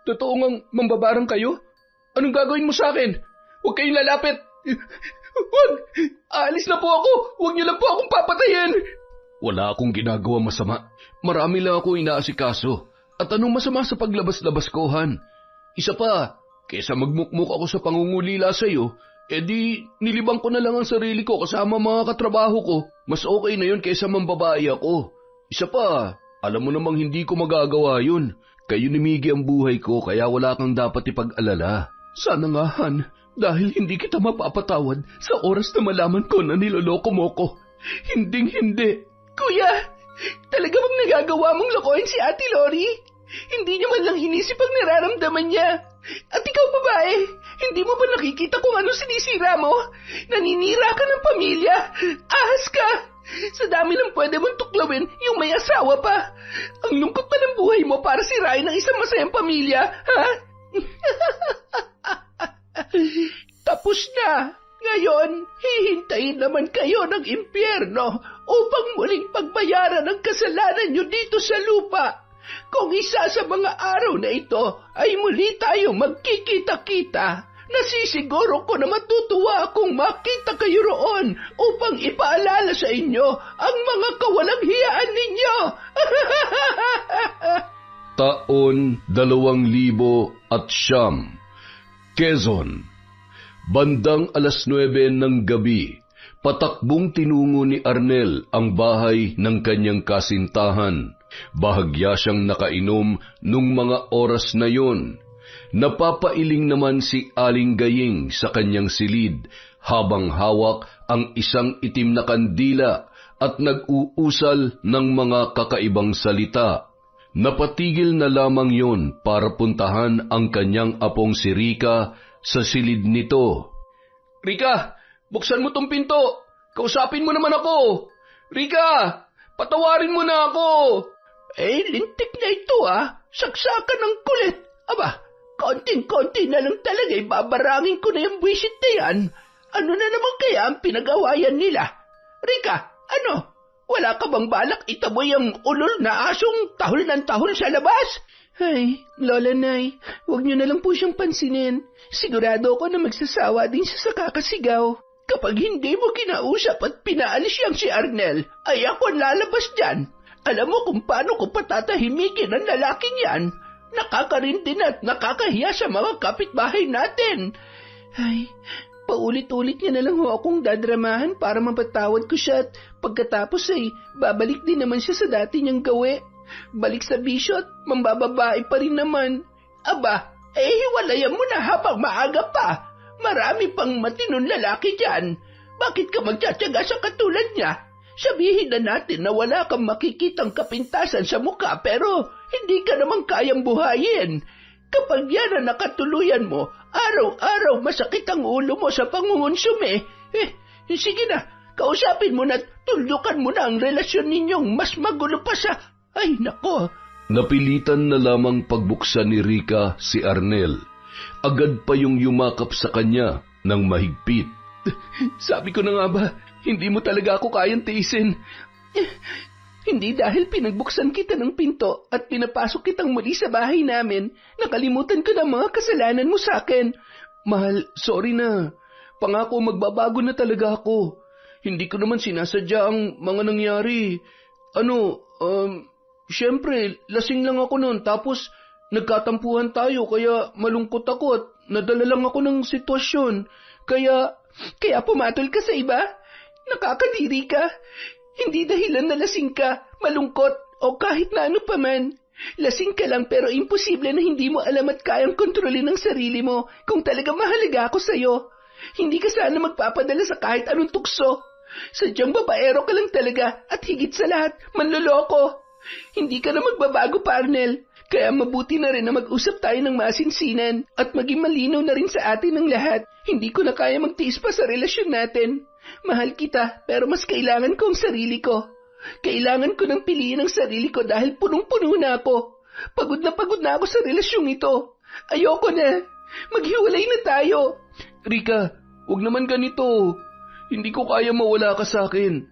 Totoo ngang mambabarang kayo? Anong gagawin mo sa akin? Huwag kayong lalapit! Huwag! Aalis na po ako! Huwag niyo lang po akong papatayin! Wala akong ginagawa masama. Marami lang ako inaasikaso. At anong masama sa paglabas-labas ko, Han? Isa pa, kesa magmukmuk ako sa pangungulila sa'yo, edi nilibang ko na lang ang sarili ko kasama mga katrabaho ko. Mas okay na yun kesa mambabae ako. Isa pa, alam mo namang hindi ko magagawa yun. Kayo ni Miggy ang buhay ko kaya wala kang dapat ipag-alala. Sana nga, Han, dahil hindi kita mapapatawad sa oras na malaman ko na niloloko mo ko. Hinding-hindi. Kuya, talaga bang nagagawa mong lokohin si Ate Lori? Hindi niya man lang inisip ang nararamdaman niya. At ikaw, babae, hindi mo ba nakikita kung ano sinisira mo? Naninira ka ng pamilya. Ahas ka. Sa dami lang pwede mong tuklawin yung may asawa pa. Ang lungkot pa ng buhay mo para sirain ng isang masayang pamilya, ha? Tapos na. Ngayon, hihintayin naman kayo ng impyerno upang muling pagbayaran ang kasalanan nyo dito sa lupa. Kung isa sa mga araw na ito ay muli tayo magkikita-kita, nasisiguro ko na matutuwa akong makita kayo roon upang ipaalala sa inyo ang mga kawalang hiyaan ninyo. Taon 2009, Quezon. Bandang 9:00 ng gabi, patakbong tinungo ni Arnel ang bahay ng kanyang kasintahan. Bahagya siyang nakainom nung mga oras na yon. Napapailing naman si Aling Gaying sa kanyang silid habang hawak ang isang itim na kandila at nag-uusal ng mga kakaibang salita. Napatigil na lamang yon para puntahan ang kanyang apong si Rika sa silid nito. Rika, buksan mo tong pinto. Kausapin mo naman ako. Rika, patawarin mo na ako. Lintik na ito Saksakan ng kulit. Aba, konting-konti na lang talaga babarangin ko na yung buwisit na yan. Ano na naman kaya ang pinag-awayan nila? Rika, ano? Wala ka bang balak itaboy ang ulol na asong tahol ng tahol sa labas? Ay, Lola Nay, huwag niyo na lang po siyang pansinin. Sigurado ako na magsasawa din siya sa kakasigaw. Kapag hindi mo kinausap at pinaalis siyang si Arnel, ay ako lalabas dyan. Alam mo kung paano ko patatahimikin ang lalaking yan. Nakakarindi at nakakahiya sa mga kapitbahay natin. Ay, paulit-ulit niya na lang ho akong dadramahan para mapatawad ko siya at pagkatapos ay babalik din naman siya sa dati niyang gawi. Balik sa bisyo at mambababae pa rin naman. Aba, hiwalayan mo na habang maaga pa. Marami pang matinong lalaki dyan. Bakit ka magtsatsaga sa katulad niya? Sabihin na natin na wala kang makikitang kapintasan sa mukha pero hindi ka naman kayang buhayin. Kapag yan ang nakatuluyan mo, araw-araw masakit ang ulo mo sa pangungonsume. Sige na, kausapin mo na at tuldukan mo na ang relasyon ninyong mas magulo pa sa... Ay, nako! Napilitan na lamang pagbuksan ni Rika si Arnel. Agad pa yung yumakap sa kanya ng mahigpit. Sabi ko na nga ba, hindi mo talaga ako kayang tiisin. Hindi dahil pinagbuksan kita ng pinto at pinapasok kitang muli sa bahay namin, nakalimutan ko na mga kasalanan mo sa akin. Mahal, sorry na. Pangako magbabago na talaga ako. Hindi ko naman sinasadya ang mga nangyari. Siyempre, lasing lang ako noon tapos nagkatampuhan tayo kaya malungkot ako at nadala lang ako ng sitwasyon. Kaya pumatol ka sa iba? Nakakadiri ka? Hindi dahilan na lasing ka, malungkot o kahit na ano pa man. Lasing ka lang pero imposible na hindi mo alam at kayang kontrolin ang sarili mo kung talaga mahalaga ako sa'yo. Hindi ka sana magpapadala sa kahit anong tukso. Sadyang babaero ka lang talaga at higit sa lahat, manloloko. Hindi ka na magbabago, Parnel. Kaya mabuti na rin na mag-usap tayo ng masinsinan at maging malinaw na rin sa atin ang lahat. Hindi ko na kaya magtiis pa sa relasyon natin. Mahal kita, pero mas kailangan ko ang sarili ko. Kailangan ko nang piliin ang sarili ko dahil punong-puno na ako. Pagod na ako sa relasyong ito. Ayoko na. Maghiwalay na tayo. Rika, huwag naman ganito. Hindi ko kaya mawala ka sa akin.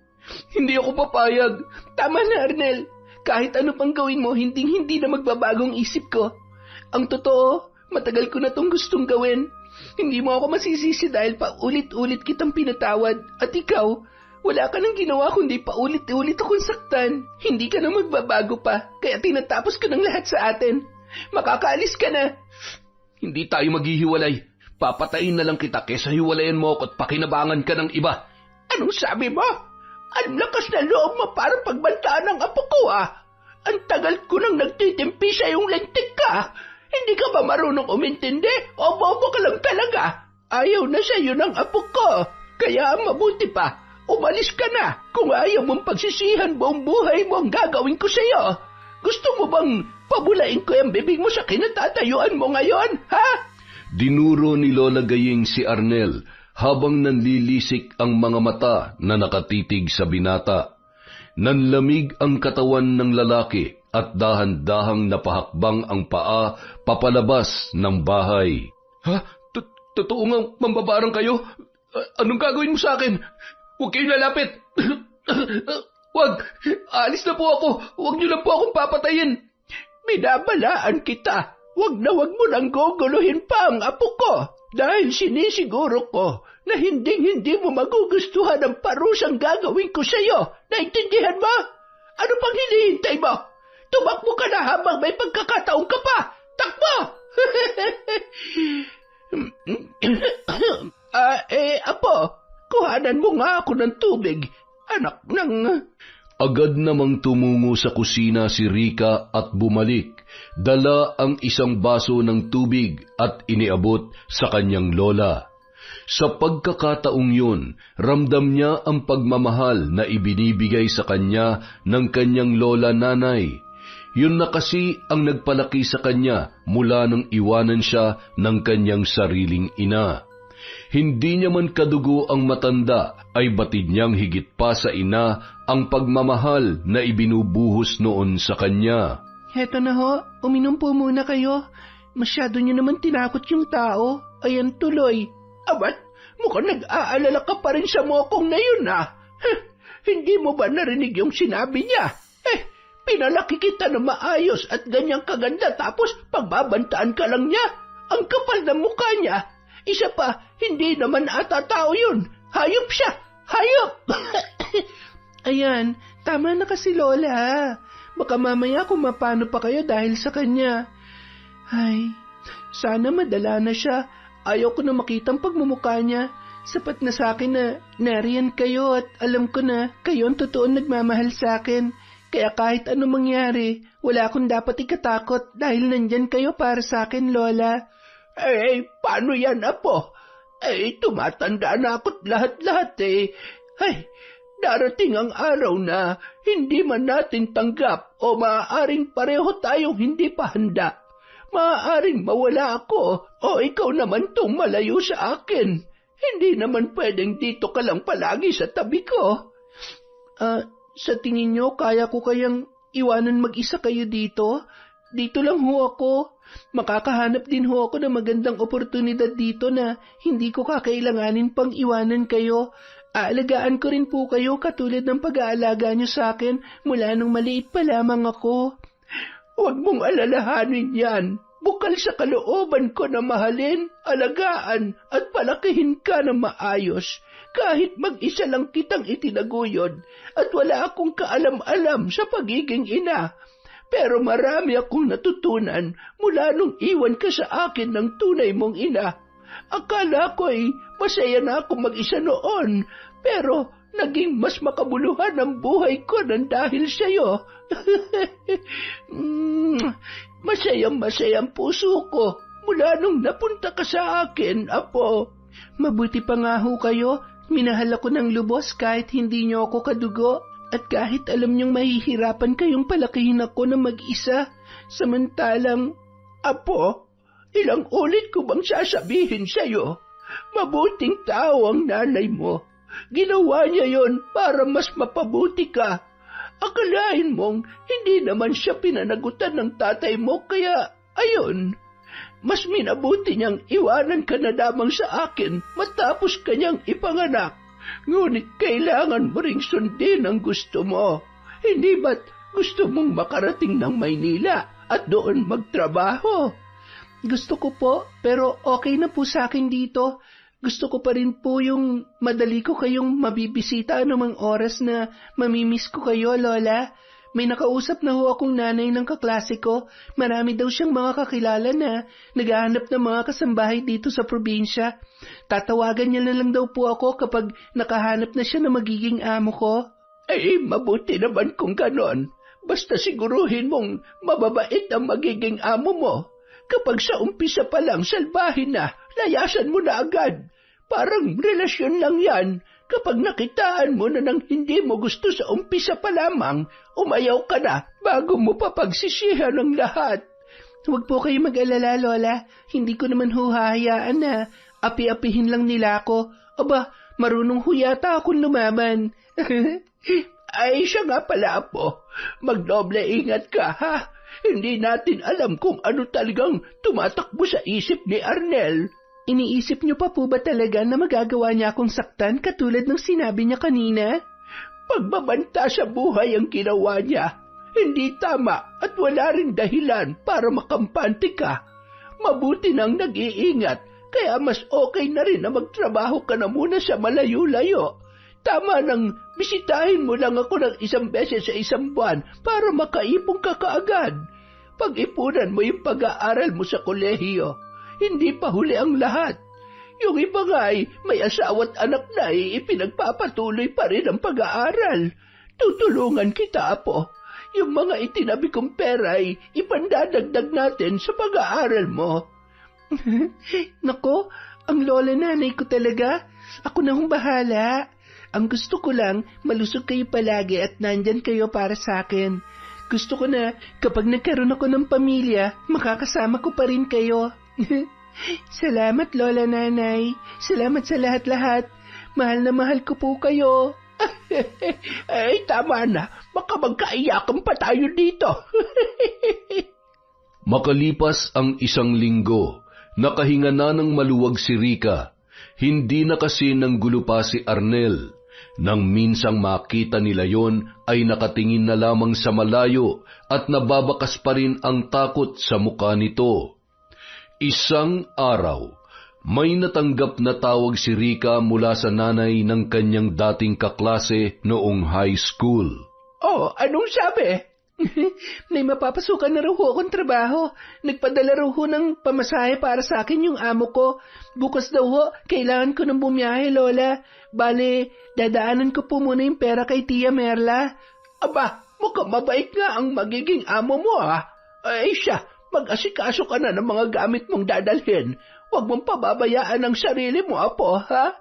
Hindi ako papayag. Tama na, Arnel. Kahit ano pang gawin mo, hindi na magbabagong isip ko. Ang totoo, matagal ko na tong gustong gawin. Hindi mo ako masisisi dahil paulit-ulit kitang pinatawad. At ikaw, wala ka nang ginawa kundi paulit-ulit akong saktan. Hindi ka na magbabago pa, kaya tinatapos ka ng lahat sa atin. Makakaalis ka na. Hindi tayo maghihiwalay. Papatayin na lang kita kesa hiwalayan mo ako at pakinabangan ka ng iba. Anong sabi mo? Ang lakas na loob mo para pagbantaan ng apo ko, ah. Ang tagal ko nang nagtitimpi sa iyong lentik ka. Hindi ka ba marunong umintindi o bobo ka lang talaga? Ayaw na sa iyo ng apo ko. Kaya mabuti pa, umalis ka na. Kung ayaw mong pagsisihan buong buhay mo ang gagawin ko sa iyo. Gusto mo bang pabulain ko yung bibig mo sa kinatatayuan mo ngayon, ha? Dinuro ni Lola Gayeng si Arnel habang nanlilisik ang mga mata na nakatitig sa binata. Nanlamig ang katawan ng lalaki at dahan-dahang napahakbang ang paa papalabas ng bahay. Ha? Totoo nga mambabarang kayo? Anong gagawin mo sa akin? Huwag kayong lalapit. Huwag! Alis na po ako. Huwag niyo lang po akong papatayin. Binabalaan kita. Huwag na huwag mo nang guguluhin pa ang apo ko. Dahil sinisiguro ko na hindi mo magugustuhan ang parusang gagawin ko sa iyo. Naintindihan mo? Ano pang hinihintay mo? Tumakbo ka na habang may pagkakataon ka pa. Takbo! Apo, kuhanan mo nga ako ng tubig. Anak ng... Agad namang tumungo sa kusina si Rika at bumalik. Dala ang isang baso ng tubig at iniabot sa kanyang lola. Sa pagkakataong yun, ramdam niya ang pagmamahal na ibinibigay sa kanya ng kanyang lola nanay. Yun na kasi ang nagpalaki sa kanya mula nang iwanan siya ng kanyang sariling ina. Hindi niya man kadugo ang matanda, ay batid niyang higit pa sa ina ang pagmamahal na ibinubuhos noon sa kanya. Heto na ho, uminom po muna kayo. Masyado niyo naman tinakot yung tao. Ayan tuloy. Abat, mukhang nag-aalala ka pa rin sa mokong na yun, ah. Hindi mo ba narinig yung sinabi niya? Pinalaki kita na maayos at ganyang kaganda tapos pagbabantaan ka lang niya. Ang kapal na mukha niya. Isa pa, hindi naman ata tao yun. Hayop siya. Hayop! Ayan, tama na kasi Lola. Baka mamaya kumapano pa kayo dahil sa kanya. Ay, sana madala na siya. Ayaw ko na makitang pagmumukha niya. Sapat na sa akin na nariyan kayo at alam ko na kayo ang totoong nagmamahal sa akin. Kaya kahit ano mangyari, wala akong dapat ikatakot dahil nandyan kayo para sa akin, Lola. Paano yan, Apo? Tumatanda na ako't lahat-lahat darating ang araw na hindi man natin tanggap o maaaring pareho tayong hindi pa handa. Maaaring mawala ako o ikaw naman tong malayo sa akin. Hindi naman pwedeng dito ka lang palagi sa tabi ko. Sa tingin nyo, kaya ko kayang iwanan mag-isa kayo dito? Dito lang ho ako. Makakahanap din ho ako ng magandang oportunidad dito na hindi ko kakailanganin pang iwanan kayo. Aalagaan ko rin po kayo katulad ng pag-aalaga nyo sa akin mula nung maliit pa lamang ako. Huwag mong alalahanin yan. Bukal sa kalooban ko na mahalin, alagaan at palakihin ka na maayos. Kahit mag-isa lang kitang itinaguyod at wala akong kaalam-alam sa pagiging ina. Pero marami akong natutunan mula nung iwan ka sa akin ng tunay mong ina. Akala ko'y masaya na akong mag-isa noon, pero naging mas makabuluhan ang buhay ko nang dahil sa'yo. Masayang-masayang puso ko mula nung napunta ka sa akin, Apo. Mabuti pa nga ho kayo. Minahal ako ng lubos kahit hindi niyo ako kadugo at kahit alam niyong mahihirapan kayong palakihin ako na mag-isa. Samantalang, Apo, ilang ulit ko bang sasabihin sa'yo? Mabuting tao ang nanay mo. Ginawa niya yon para mas mapabuti ka. Akalain mong hindi naman siya pinanagutan ng tatay mo kaya, ayun. Mas minabuti niyang iwanan ka na lamang sa akin matapos kanyang ipanganak. Ngunit kailangan mo ring sundin ang gusto mo. Hindi ba't gusto mong makarating ng Maynila at doon magtrabaho? Gusto ko po, pero okay na po sa akin dito. Gusto ko pa rin po yung madali ko kayong mabibisita anumang oras na mamimiss ko kayo, Lola. May nakausap na ho akong nanay ng kaklase ko. Marami daw siyang mga kakilala na naghahanap ng mga kasambahay dito sa probinsya. Tatawagan niya na lang daw po ako kapag nakahanap na siya na magiging amo ko. Mabuti naman kung ganon. Basta siguruhin mong mababait ang magiging amo mo. Kapag sa umpisa pa lang salbahin na, layasan mo na agad. Parang relasyon lang yan. Kapag nakitaan mo na ng hindi mo gusto sa umpisa pa lamang, umayaw ka na bago mo pa pagsisihan ang lahat. Huwag po kayo mag-alala, Lola. Hindi ko naman hahayaan na api-apihin lang nila ako. Aba, marunong yata akong lumaban. Ay, siya nga pala po. Magdoble ingat ka, ha? Hindi natin alam kung ano talagang tumatakbo sa isip ni Arnel. Iniisip niyo pa po ba talaga na magagawa niya akong saktan katulad ng sinabi niya kanina? Pagbabanta sa buhay ang ginawa niya. Hindi tama at wala rin dahilan para makampante ka. Mabuti nang nag-iingat, kaya mas okay na rin na magtrabaho ka na muna sa malayo-layo. Tama nang bisitahin mo lang ako ng 1 beses sa 1 buwan para makaipong ka kaagad. Pag-ipunan mo yung pag-aaral mo sa kolehiyo. Hindi pa huli ang lahat. Yung iba nga'y may asawa't anak na ipinagpapatuloy pa rin ang pag-aaral. Tutulungan kita, Apo. Yung mga itinabi kong pera ay ipandadagdag natin sa pag-aaral mo. Nako, ang lola nanay ko talaga. Ako na hong bahala. Ang gusto ko lang, malusog kayo palagi at nandyan kayo para sa akin. Gusto ko na kapag nagkaroon ako ng pamilya, makakasama ko pa rin kayo. Salamat, Lola Nanay. Salamat sa lahat-lahat. Mahal na mahal ko po kayo. Ay, tama na. Baka magkaiyakan pa tayo dito. Makalipas ang 1 linggo, nakahinga na ng maluwag si Rica. Hindi na kasi ng gulo pa si Arnel. Nang minsang makita nila yon ay nakatingin na lamang sa malayo at nababakas pa rin ang takot sa mukha nito. Isang araw, may natanggap na tawag si Rica mula sa nanay ng kanyang dating kaklase noong high school. Oh, anong sabi? May mapapasukan na raw ho akong trabaho. Nagpadala raw ho ng pamasahe para sa akin yung amo ko. Bukas daw ho, kailangan ko ng bumiyahe, Lola. Bale, dadaanan ko po muna yung pera kay Tia Merla. Aba, mukhang mabait nga ang magiging amo mo, ha? Ay siya, mag-asikaso ka na ng mga gamit mong dadalhin. Huwag mong pababayaan ang sarili mo, Apo, ha?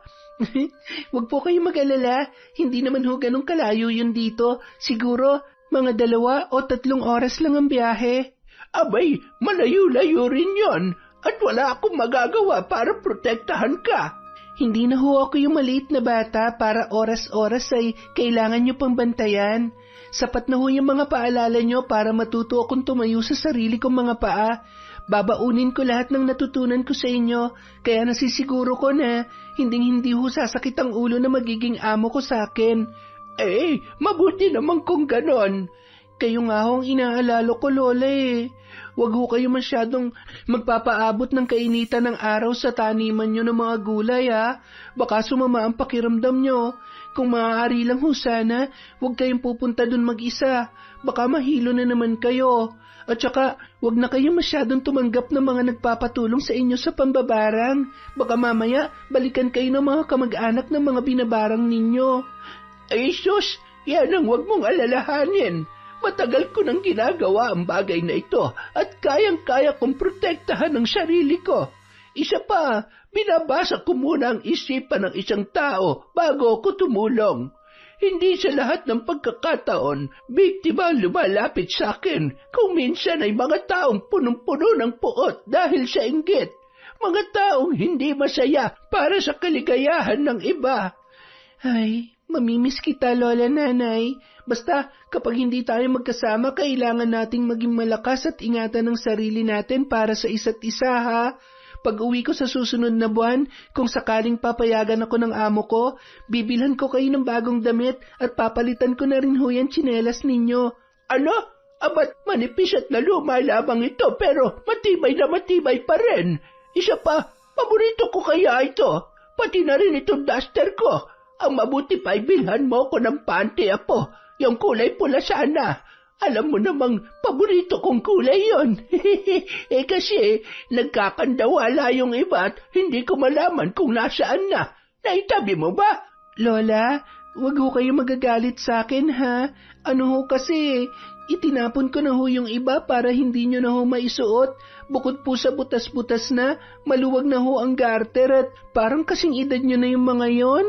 Huwag po kayo mag-alala. Hindi naman ho ganun kalayo yun dito. Siguro, mga 2 o 3 oras lang ang biyahe. Abay, malayo-layo rin yon. At wala akong magagawa para protektahan ka. Hindi na ho ako yung maliit na bata para oras-oras ay kailangan nyo pang bantayan. Sapat na ho yung mga paalala nyo para matuto akong tumayo sa sarili kong mga paa. Babaunin ko lahat ng natutunan ko sa inyo, kaya nasisiguro ko na hindi ho sasakit ang ulo na magiging amo ko sa akin. Mabuti naman kung ganon. Kayo nga hong inaalala ko, Lola eh. Huwag ho kayo masyadong magpapaabot ng kainitan ng araw sa taniman nyo ng mga gulay, ha? Baka sumama ang pakiramdam nyo. Kung maaari lang ho sana, huwag kayong pupunta dun mag-isa. Baka mahilo na naman kayo. At saka, huwag na kayong masyadong tumanggap ng mga nagpapatulong sa inyo sa pambabarang. Baka mamaya, balikan kayo ng mga kamag-anak ng mga binabarang ninyo. Ay sus, yan ang huwag mong alalahanin. Matagal ko nang ginagawa ang bagay na ito at kayang-kaya kong protektahan ang sarili ko. Isa pa, binabasa ko muna ang isipan ng isang tao bago ako tumulong. Hindi sa lahat ng pagkakataon, biktima ang lumalapit sa akin kung minsan ay mga taong punong-puno ng puot dahil sa inggit. Mga taong hindi masaya para sa kaligayahan ng iba. Ay, mamimiss kita, Lola Nanay. Basta kapag hindi tayo magkasama, kailangan nating maging malakas at ingatan ang sarili natin para sa isa't isa, ha? Pag-uwi ko sa susunod na buwan, kung sakaling papayagan ako ng amo ko, bibilhan ko kayo ng bagong damit at papalitan ko na rin ho yan tsinelas ninyo. Ano? Abat manipis at luma lamang ito pero matibay na matibay pa rin. Isa pa, paborito ko kaya ito. Pati na rin itong duster ko. Ang mabuti pa ibilhan mo ko ng panty, Apo. Yung kulay pula sana. Alam mo namang paborito kong kulay yon. Kasi nagkakandawala yung iba at hindi ko malaman kung nasaan na. Naitabi mo ba? Lola, wag ho kayo magagalit sa akin ha. Ano ho kasi, itinapon ko na ho yung iba para hindi nyo na ho maisuot. Bukod po sa butas-butas na, maluwag na ho ang garter at parang kasing edad nyo na yung mga yon.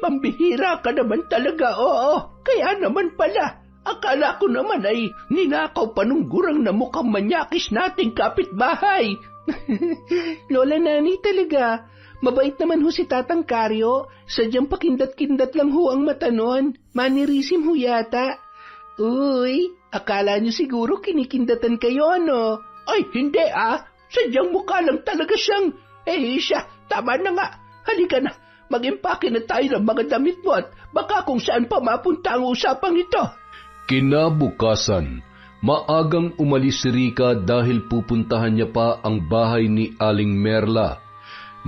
Pambihira ka naman talaga, oo. Kaya naman pala. Akala ko naman ay ninakaw pa nung gurang na mukhang manyakis nating kapitbahay. Lola Nani talaga. Mabait naman ho si Tatang Karyo. Sadyang pakindat-kindat lang ho ang mata nun. Manirisim ho yata. Uy, akala nyo siguro kinikindatan kayo, ano? Ay, hindi ah. Sadyang mukha lang talaga siyang... siya, tama na nga. Halika na, mag-impake na tayo ng mga damit mo at baka kung saan pa mapunta ang usapang ito. Kinabukasan, maagang umalis si Rica dahil pupuntahan niya pa ang bahay ni Aling Merla.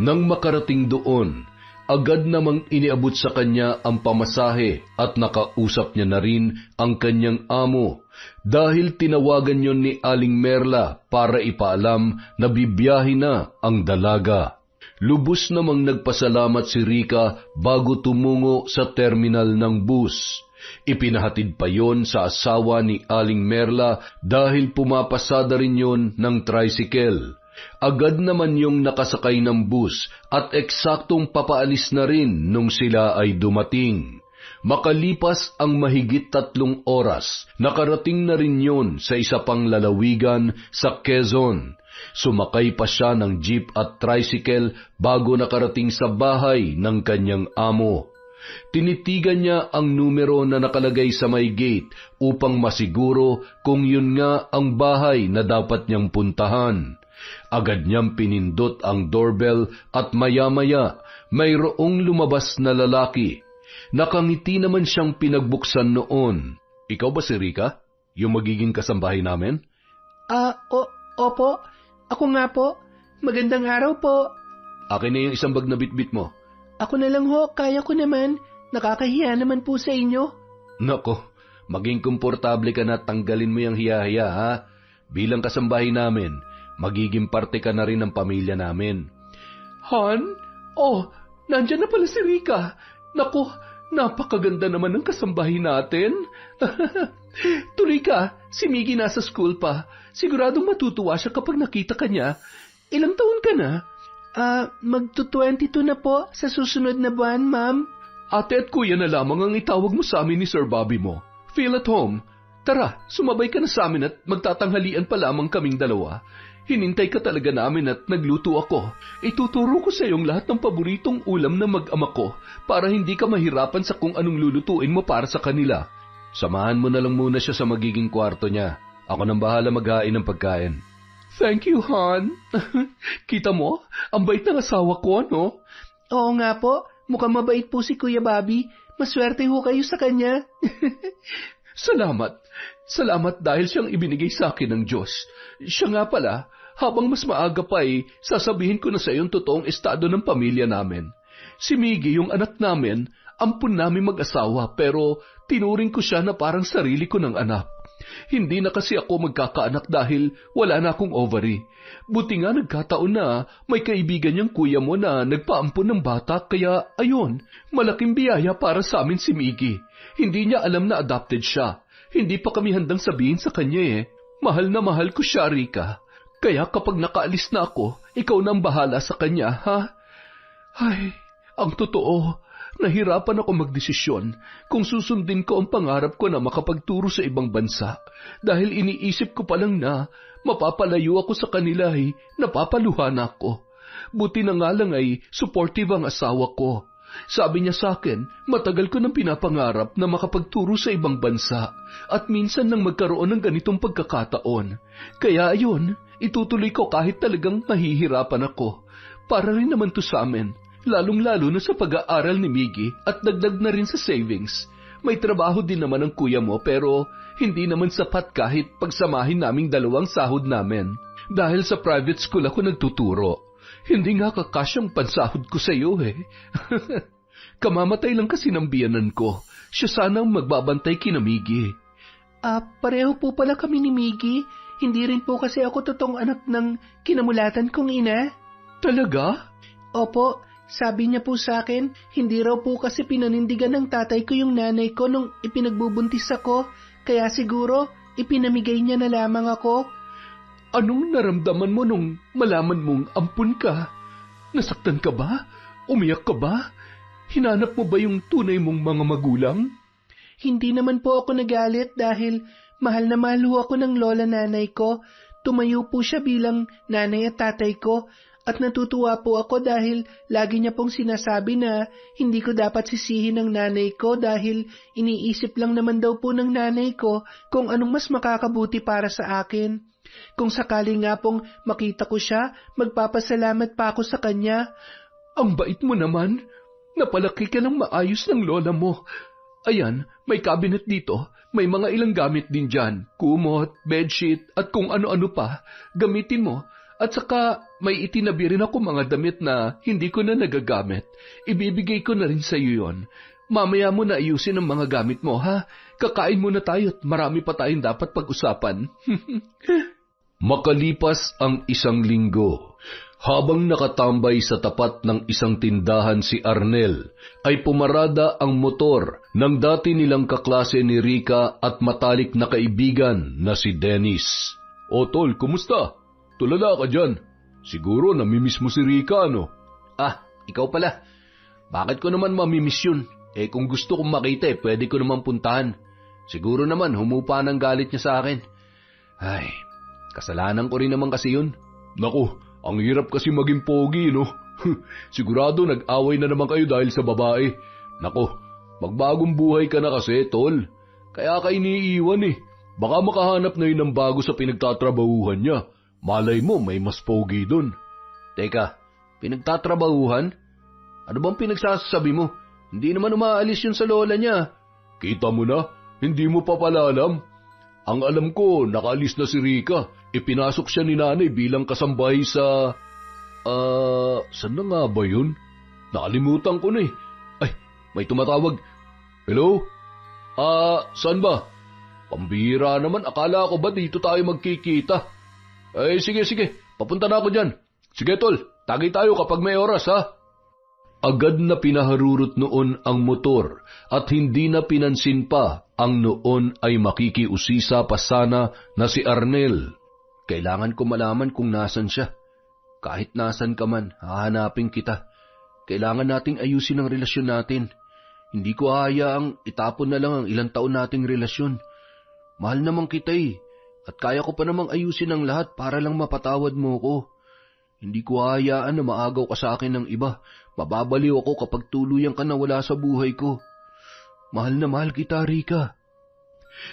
Nang makarating doon, agad namang iniabot sa kanya ang pamasahe at nakausap niya na rin ang kanyang amo dahil tinawagan yon ni Aling Merla para ipaalam na bibiyahe na ang dalaga. Lubos namang nagpasalamat si Rica bago tumungo sa terminal ng bus. Ipinahatid pa yon sa asawa ni Aling Merla dahil pumapasada rin yon ng tricycle. Agad naman yung nakasakay ng bus at eksaktong papaalis na rin nung sila ay dumating. Makalipas ang mahigit 3 oras, nakarating na rin yon sa isa pang lalawigan sa Quezon. Sumakay pa siya ng jeep at tricycle bago nakarating sa bahay ng kanyang amo. Tinitigan niya ang numero na nakalagay sa may gate upang masiguro kung yun nga ang bahay na dapat niyang puntahan. Agad niyang pinindot ang doorbell at maya-maya mayroong lumabas na lalaki. Nakangiti naman siyang pinagbuksan noon. Ikaw ba si Rica? Yung magiging kasambahay namin? Opo. Ako nga po. Magandang araw po. Akin na yung isang bag na bitbit mo. Ako na lang ho, kaya ko naman. Nakakahiya naman po sa inyo. Nako, maging komportable ka na tanggalin mo yung hiya-hiya, ha? Bilang kasambahay namin, magiging parte ka na rin ng pamilya namin. Han? Oh, nandyan na pala si Rica. Naku, napakaganda naman ng kasambahay natin. Tuloy ka, si Miggy nasa school pa. Siguradong matutuwa siya kapag nakita ka niya. Ilang taon ka na? Magto-22 na po sa susunod na buwan, ma'am. Ate at kuya na lamang ang itawag mo sa amin ni Sir Bobby mo. Feel at home. Tara, sumabay ka na sa amin at magtatanghalian pa lamang kaming dalawa. Hinintay ka talaga namin at nagluto ako. Ituturo ko sa iyong lahat ng paboritong ulam na mag-ama ko para hindi ka mahirapan sa kung anong lulutuin mo para sa kanila. Samahan mo na lang muna siya sa magiging kwarto niya. Ako nang bahala maghain ng pagkain. Thank you, Han. Kita mo, ang bait ng asawa ko, no? Oo nga po, mukhang mabait po si Kuya Bobby. Maswerte ho kayo sa kanya. Salamat. Salamat dahil siyang ibinigay sa akin ng Diyos. Siya nga pala, habang mas maaga pa sasabihin ko na sa iyong totoong estado ng pamilya namin. Si Miggy, yung anak namin, ampun namin mag-asawa pero tinuring ko siya na parang sarili ko ng anak. Hindi na kasi ako magkakaanak dahil wala na akong ovary. Buti nga nagkataon na may kaibigan niyang kuya mo na nagpaampun ng bata kaya ayun, malaking biyaya para sa amin si Miggy. Hindi niya alam na adopted siya. Hindi pa kami handang sabihin sa kanya Mahal na mahal ko siya, Rica. Kaya kapag nakaalis na ako, ikaw na ang bahala sa kanya, ha? Ay, ang totoo, nahirapan ako magdesisyon kung susundin ko ang pangarap ko na makapagturo sa ibang bansa dahil iniisip ko pa lang na mapapalayo ako sa kanila napapaluhan ako. Buti na nga lang supportive ang asawa ko. Sabi niya sa akin, matagal ko nang pinapangarap na makapagturo sa ibang bansa at minsan nang magkaroon ng ganitong pagkakataon. Kaya ayun, itutuloy ko kahit talagang mahihirapan ako. Para rin naman to sa amin. Lalong-lalo na sa pag-aaral ni Miggy at dagdag na rin sa savings. May trabaho din naman ang kuya mo pero hindi naman sapat kahit pagsamahin naming dalawang sahod namin. Dahil sa private school ako nagtuturo. Hindi nga kakasyang pansahod ko sa iyo eh. Kamamatay lang kasi ng biyanan ko. Siya sanang magbabantay kina Miggy. Pareho po pala kami ni Miggy. Hindi rin po kasi ako totoong anak ng kinamulatan kong ina. Talaga? Opo, sabi niya po sa akin, hindi raw po kasi pinanindigan ng tatay ko yung nanay ko nung ipinagbubuntis ako, kaya siguro ipinamigay niya na lamang ako. Anong naramdaman mo nung malaman mong ampun ka? Nasaktan ka ba? Umiyak ka ba? Hinanap mo ba yung tunay mong mga magulang? Hindi naman po ako nagalit dahil mahal na mahal ho ako ng lola nanay ko. Tumayo po siya bilang nanay at tatay ko at natutuwa po ako dahil lagi niya pong sinasabi na hindi ko dapat sisihin ng nanay ko dahil iniisip lang naman daw po ng nanay ko kung anong mas makakabuti para sa akin. Kung sakali nga pong makita ko siya, magpapasalamat pa ako sa kanya. Ang bait mo naman. Napalaki ka ng maayos ng lola mo. Ayan, may cabinet dito. May mga ilang gamit din dyan. Kumot, bedsheet, at kung ano-ano pa. Gamitin mo. At saka may itinabi rin ako mga damit na hindi ko na nagagamit. Ibibigay ko na rin sa iyo yon. Mamaya mo na ayusin ang mga gamit mo, ha? Kakain muna tayo at marami pa tayong dapat pag-usapan. Makalipas ang 1 linggo, habang nakatambay sa tapat ng isang tindahan si Arnel, ay pumarada ang motor ng dati nilang kaklase ni Rica at matalik na kaibigan na si Dennis. O tol, kumusta? Tulala ka dyan. Siguro namimiss mo si Rica, ano? Ikaw pala. Bakit ko naman mamimiss yun? Kung gusto kong makita, pwede ko naman puntahan. Siguro naman humupa ng galit niya sa akin. Ay, kasalanan ko rin naman kasi yun. Naku, ang hirap kasi maging pogi, no? Sigurado nag-away na naman kayo dahil sa babae. Naku, magbagong buhay ka na kasi, tol. Kaya ka iniiwan eh. Baka makahanap na yun ng bago sa pinagtatrabahuhan niya. Malay mo, may mas pogi dun. Teka, pinagtatrabahuhan? Ano bang pinagsasabi mo? Hindi naman umaalis yun sa lola niya. Kita mo na, hindi mo pa pala alam. Ang alam ko, nakaalis na si Rica. Ipinasok siya ni nanay bilang kasambahay sa... saan na nga ba yun? Nakalimutan ko na eh. Ay, may tumatawag. Hello? Saan ba? Pambihira naman, akala ko ba dito tayo magkikita? Ay, sige, papunta na ako dyan. Sige tol, tagay tayo kapag may oras ha. Agad na pinaharurot noon ang motor at hindi na pinansin pa ang noon ay makikiusisa pa sana na si Arnel. Kailangan ko malaman kung nasan siya. Kahit nasan ka man, hahanapin kita. Kailangan nating ayusin ang relasyon natin. Hindi ko hahayaang itapon na lang ang ilang taon nating relasyon. Mahal naman kita eh, at kaya ko pa namang ayusin ang lahat para lang mapatawad mo ko. Hindi ko hahayaan na maagaw ka sa akin ng iba. Mababaliw ako kapag tuluyan ka na wala sa buhay ko. Mahal na mahal kita, Rica.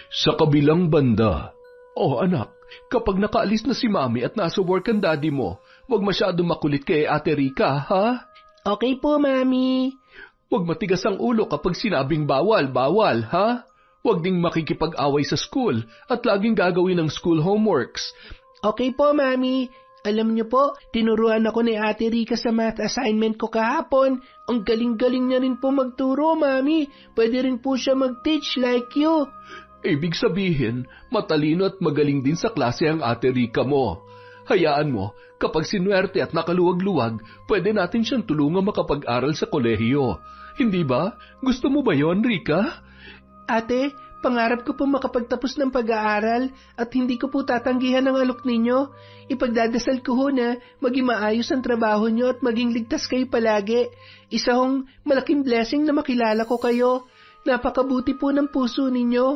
Sa kabilang banda, Oh anak, kapag nakaalis na si Mami at nasa work ang daddy mo, huwag masyadong makulit kay Ate Rica, ha? Okay po, Mami. Huwag matigas ang ulo kapag sinabing bawal, ha? Huwag ding makikipag-away sa school at laging gagawin ang school homeworks. Okay po, Mami. Alam niyo po, tinuruan ako ni Ate Rica sa math assignment ko kahapon. Ang galing-galing niya rin po magturo, Mami. Pwede rin po siya mag-teach like you. Ibig sabihin, matalino at magaling din sa klase ang Ate Rica mo. Hayaan mo, kapag sinuwerte at nakaluwag-luwag, pwede natin siyang tulungan makapag-aral sa kolehiyo. Hindi ba? Gusto mo ba yon, Rica? Ate, pangarap ko po makapagtapos ng pag-aaral at hindi ko po tatanggihan ang alok ninyo. Ipagdadasal ko ho na maging maayos ang trabaho nyo at maging ligtas kayo palagi. Isa hong malaking blessing na makilala ko kayo. Napakabuti po ng puso ninyo.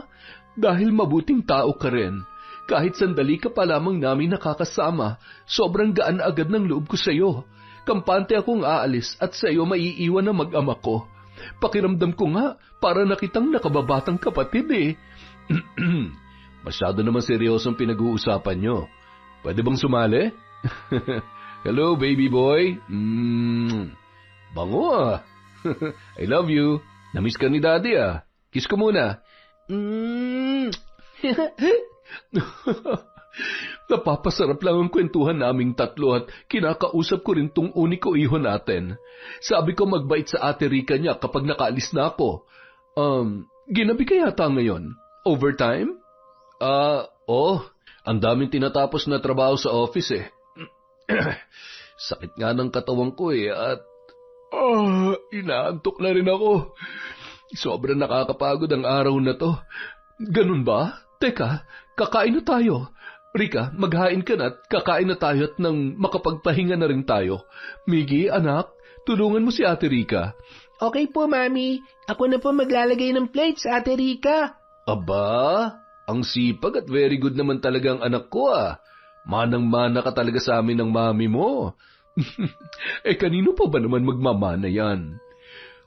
Dahil mabuting tao ka rin, kahit sandali ka pa lamang namin nakakasama, sobrang gaan agad ng loob ko sa iyo. Kampante akong aalis at sa iyo maiiwan na mag-ama ko. Pakiramdam ko nga, para nakitang nakababatang kapatid eh. Masyado naman seryosong pinag-uusapan nyo. Pwede bang sumali? Hello, baby boy. Bango ah. I love you. Namiss ka ni daddy ah. Kiss ko muna. Napapasarap lang ang kwentuhan naming tatlo at kinakausap ko rin tong uniko iho natin. Sabi ko magbait sa ate Rica niya kapag nakaalis na ako. Ginabi ka yata ngayon? Overtime? Ang daming tinatapos na trabaho sa office eh. Sakit nga ng katawan ko eh at inaantok na rin ako. Sobrang nakakapagod ang araw na to. Ganun ba? Teka, kakain na tayo. Rica, maghain ka na at kakain na tayo at nang makapagpahinga na rin tayo. Miggy, anak, tulungan mo si Ate Rica. Okay po, Mami. Ako na po maglalagay ng plates, Ate Rica. Aba, ang sipag at very good naman talaga ang anak ko ah. Manang-mana ka talaga sa amin ng mami mo. Kanino pa ba naman magmamana yan?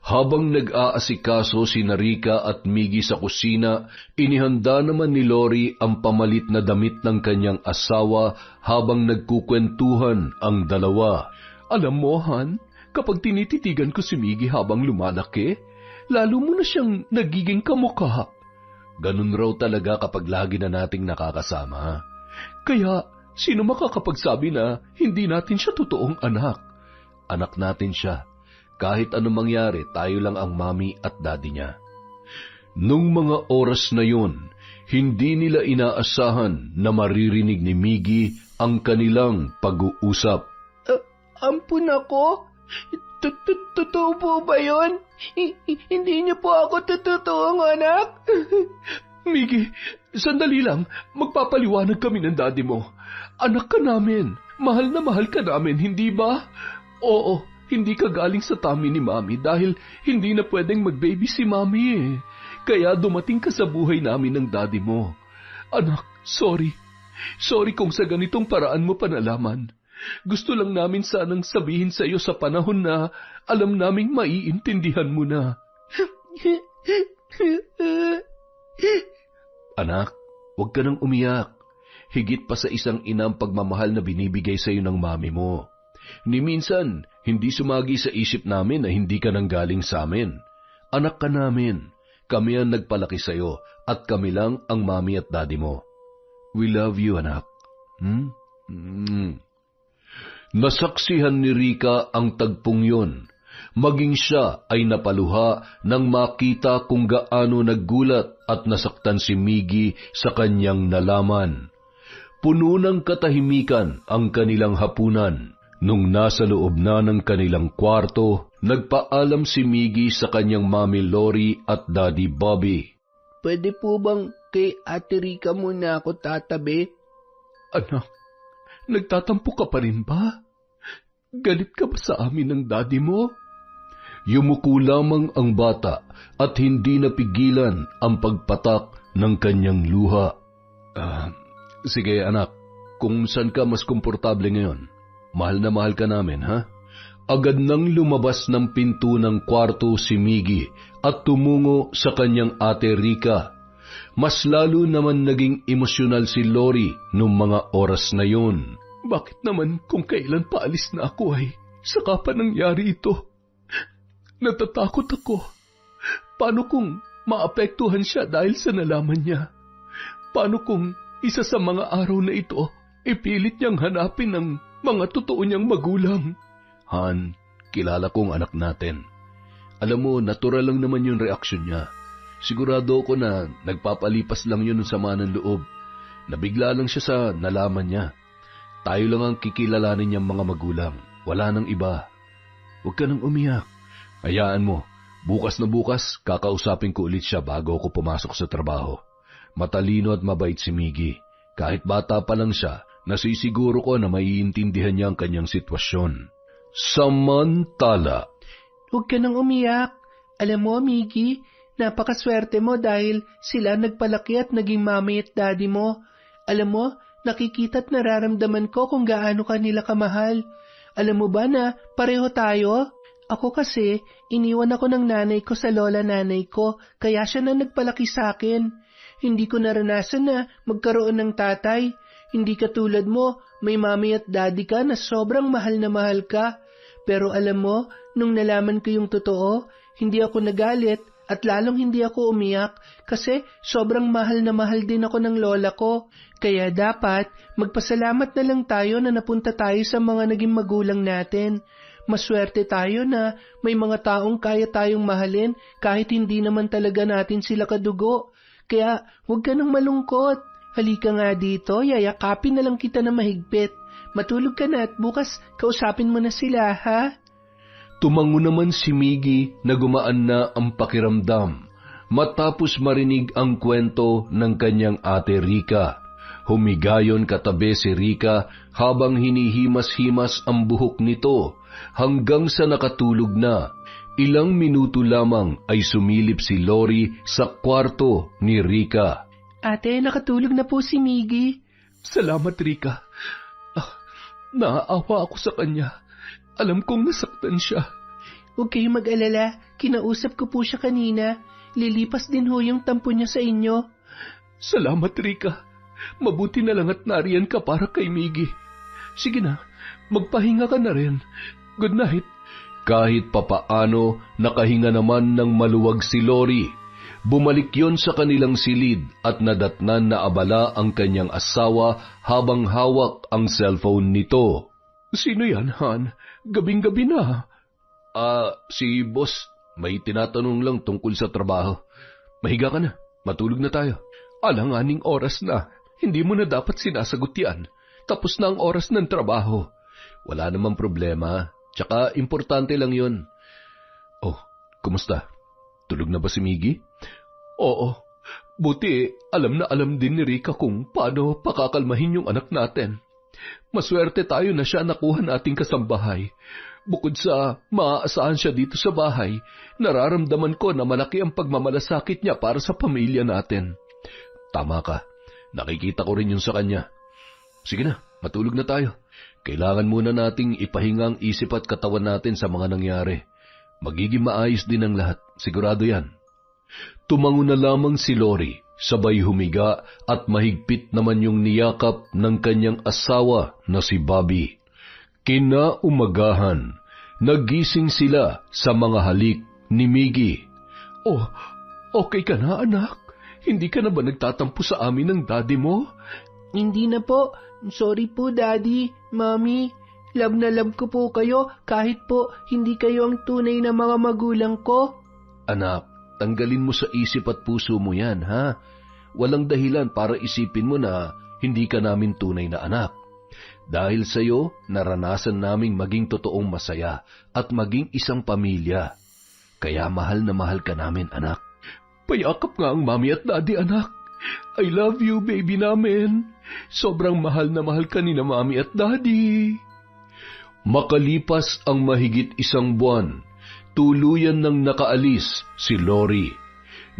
Habang nag-aasikaso si Rica at Miggy sa kusina, inihanda naman ni Lori ang pamalit na damit ng kanyang asawa habang nagkukwentuhan ang dalawa. Alam mo, Han, kapag tinititigan ko si Miggy habang lumalaki, lalo mo na siyang nagiging kamukha. Ganun raw talaga kapag lagi na nating nakakasama. Kaya, sino makakapagsabi na hindi natin siya totoong anak? Anak natin siya. Kahit anong mangyari, tayo lang ang mami at daddy niya. Nung mga oras na yun, hindi nila inaasahan na maririnig ni Miggy ang kanilang pag-uusap. Ampun ako? Totoo po ba yun? Hindi niyo po ako totoong anak? Miggy, sandali lang. Magpapaliwanag kami ng daddy mo. Anak ka namin. Mahal na mahal ka namin, hindi ba? Oo, hindi ka galing sa tummy ni Mami dahil hindi na pwedeng mag-baby si Mami eh. Kaya dumating ka sa buhay namin ng daddy mo. Anak, sorry. Sorry kung sa ganitong paraan mo pa nalaman. Gusto lang namin sanang sabihin sa iyo sa panahon na alam naming maiintindihan mo na. Anak, huwag ka nang umiyak. Higit pa sa isang ina ang pagmamahal na binibigay sa iyo ng mami mo. Ni minsan, hindi sumagi sa isip namin na hindi ka nang galing sa amin. Anak ka namin. Kami ang nagpalaki sa iyo at kami lang ang mami at daddy mo. We love you, anak. Nasaksihan ni Rica ang tagpong yun. Maging siya ay napaluha nang makita kung gaano naggulat at nasaktan si Miggy sa kanyang nalaman. Puno ng katahimikan ang kanilang hapunan. Nung nasa loob na ng kanilang kwarto, nagpaalam si Miggy sa kanyang mami Lori at daddy Bobby. Pwede po bang kay Ate Rica muna ako tatabi? Anak, nagtatampo ka pa rin ba? Galit ka ba sa amin ng daddy mo? Yumuko lamang ang bata at hindi napigilan ang pagpatak ng kanyang luha. Sige anak, kung saan ka mas komportable ngayon. Mahal na mahal ka namin, ha? Agad nang lumabas ng pinto ng kwarto si Miggy at tumungo sa kanyang Ate Rica. Mas lalo naman naging emosyonal si Lori nung mga oras na yun. Bakit naman kung kailan paalis na ako ay saka pa nangyari ito? Natatakot ako. Paano kung maapektuhan siya dahil sa nalaman niya? Paano kung isa sa mga araw na ito, ipilit niyang hanapin ng mga totoo niyang magulang? Han, kilala kong anak natin. Alam mo, natural lang naman yung reaksyon niya. Sigurado ko na nagpapalipas lang yun ng sama ng loob. Nabigla lang siya sa nalaman niya. Tayo lang ang kikilalanin niyang mga magulang. Wala nang iba. Huwag ka nang umiyak. Hayaan mo, bukas na bukas, kakausapin ko ulit siya bago ako pumasok sa trabaho. Matalino at mabait si Miggy. Kahit bata pa lang siya, nasisiguro ko na maiintindihan niya ang kanyang sitwasyon. Samantala, huwag ka nang umiyak. Alam mo, Miggy, napakaswerte mo dahil sila nagpalaki at naging mami at daddy mo. Alam mo, nakikita at nararamdaman ko kung gaano ka nila kamahal. Alam mo ba na pareho tayo? Ako kasi, iniwan ako ng nanay ko sa lola nanay ko, kaya siya na nagpalaki sa akin. Hindi ko naranasan na magkaroon ng tatay. Hindi katulad mo, may mami at daddy ka na sobrang mahal na mahal ka. Pero alam mo, nung nalaman ko yung totoo, hindi ako nagalit At lalong hindi ako umiyak kasi sobrang mahal na mahal din ako ng lola ko. Kaya dapat magpasalamat na lang tayo na napunta tayo sa mga naging magulang natin. Maswerte tayo na may mga taong kaya tayong mahalin kahit hindi naman talaga natin sila kadugo. Kaya huwag ka nang malungkot. Halika nga dito, yayakapin na lang kita na mahigpit. Matulog ka na at bukas kausapin mo na sila, ha? Tumango naman si Miggy na gumaan na ang pakiramdam matapos marinig ang kwento ng kanyang ate Rika. Humigayon katabi si Rika habang hinihimas-himas ang buhok nito hanggang sa nakatulog na. Ilang minuto lamang ay sumilip si Lori sa kwarto ni Rika. Ate, nakatulog na po si Miggy. Salamat, Rika. Naaawa ako sa kanya. Alam kong nasaktan siya. Huwag kayong mag-alala. Kinausap ko po siya kanina. Lilipas din ho yung tampo niya sa inyo. Salamat, Rika. Mabuti na lang at nariyan ka para kay Miggy. Sige na, magpahinga ka na rin. Good night. Kahit papaano, nakahinga naman ng maluwag si Lori. Bumalik yon sa kanilang silid at nadatnan na abala ang kanyang asawa habang hawak ang cellphone nito. Sino yan, Han? Gabing-gabi na. Si boss. May tinatanong lang tungkol sa trabaho. Mahiga ka na. Matulog na tayo. Alanganing oras na. Hindi mo na dapat sinasagot yan. Tapos na ang oras ng trabaho. Wala namang problema. Tsaka importante lang yon. Oh, kumusta? Tulog na ba si Miggy? Oo. Buti alam na alam din ni Rika kung paano pakakalmahin yung anak natin. Maswerte tayo na siya nakuha nating kasambahay. Bukod sa maaasahan siya dito sa bahay, nararamdaman ko na malaki ang pagmamalasakit niya para sa pamilya natin. Tama ka. Nakikita ko rin yun sa kanya. Sige na, matulog na tayo. Kailangan muna nating ipahinga ang isip at katawan natin sa mga nangyari. Magiging maayos din ang lahat, sigurado yan. Tumango na lamang si Lori, sabay humiga at mahigpit naman yung niyakap ng kanyang asawa na si Bobby. Kinaumagahan, nagising sila sa mga halik ni Miggy. Oh, okay ka na anak? Hindi ka na ba nagtatampo sa amin ng daddy mo? Hindi na po. Sorry po, Daddy, Mommy. Love na love ko po kayo kahit po hindi kayo ang tunay na mga magulang ko. Anak, tanggalin mo sa isip at puso mo yan, ha? Walang dahilan para isipin mo na hindi ka namin tunay na anak. Dahil sa'yo, naranasan naming maging totoong masaya at maging isang pamilya. Kaya mahal na mahal ka namin, anak. Payakap nga ang mami at daddy, anak. I love you, baby namin. Sobrang mahal na mahal ka ni na mami at daddy. Makalipas ang mahigit 1 buwan, tuluyan nang nakaalis si Lori.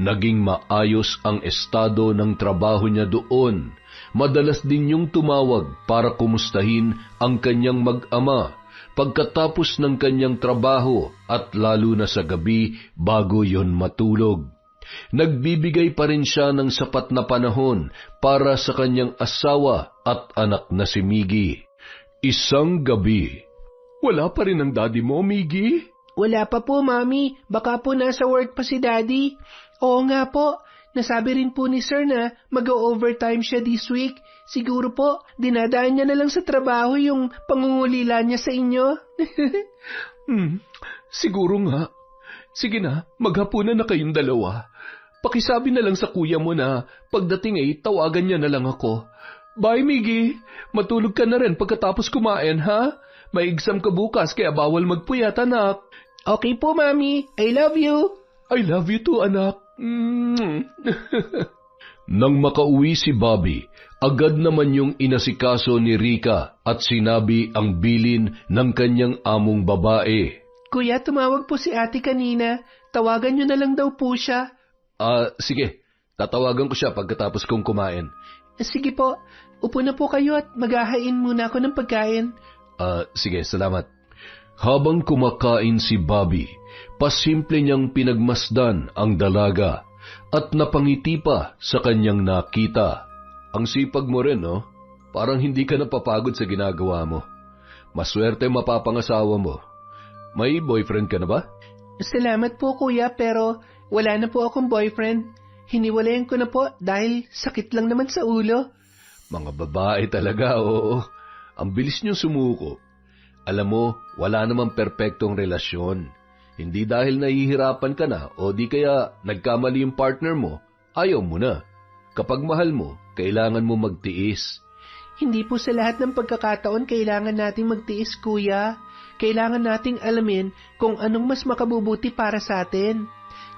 Naging maayos ang estado ng trabaho niya doon. Madalas din yung tumawag para kumustahin ang kanyang mag-ama pagkatapos ng kanyang trabaho at lalo na sa gabi bago yon matulog. Nagbibigay pa rin siya ng sapat na panahon para sa kanyang asawa at anak na si Miggy. Isang gabi. Wala pa rin ang daddy mo, Miggy? Wala pa po, Mami. Baka po nasa work pa si Daddy. Oo nga po. Nasabi rin po ni Sir na mag-overtime siya this week. Siguro po, dinadaan niya na lang sa trabaho yung pangungulila niya sa inyo. Siguro nga. Sige na, maghapunan na kayong dalawa. Pakisabi na lang sa kuya mo na pagdating ay tawagan niya na lang ako. Bye, Miggy. Matulog ka na rin pagkatapos kumain, ha? May exam ka bukas kaya bawal magpuyat, anak. Okay po, Mami. I love you. I love you too, anak. Nang makauwi si Bobby, agad naman yung inasikaso ni Rika at sinabi ang bilin ng kanyang among babae. Kuya, tumawag po si ate kanina. Tawagan niyo na lang daw po siya. Sige. Tatawagan ko siya pagkatapos kong kumain. Sige po. Upo na po kayo at maghahain muna ako ng pagkain. Sige, salamat. Habang kumakain si Bobby, pasimple niyang pinagmasdan ang dalaga at napangiti pa sa kanyang nakita. Ang sipag mo rin, no? Parang hindi ka napapagod sa ginagawa mo. Maswerte mapapangasawa mo. May boyfriend ka na ba? Salamat po, kuya, pero Wala na po akong boyfriend. Hiniwalayan ko na po dahil sakit lang naman sa ulo. Mga babae talaga, oo. Ang bilis niyong sumuko. Alam mo, wala namang perpektong relasyon. Hindi dahil nahihirapan ka na o di kaya nagkamali yung partner mo, ayaw mo na. Kapag mahal mo, kailangan mo magtiis. Hindi po sa lahat ng pagkakataon kailangan nating magtiis, kuya. Kailangan nating alamin kung anong mas makabubuti para sa atin.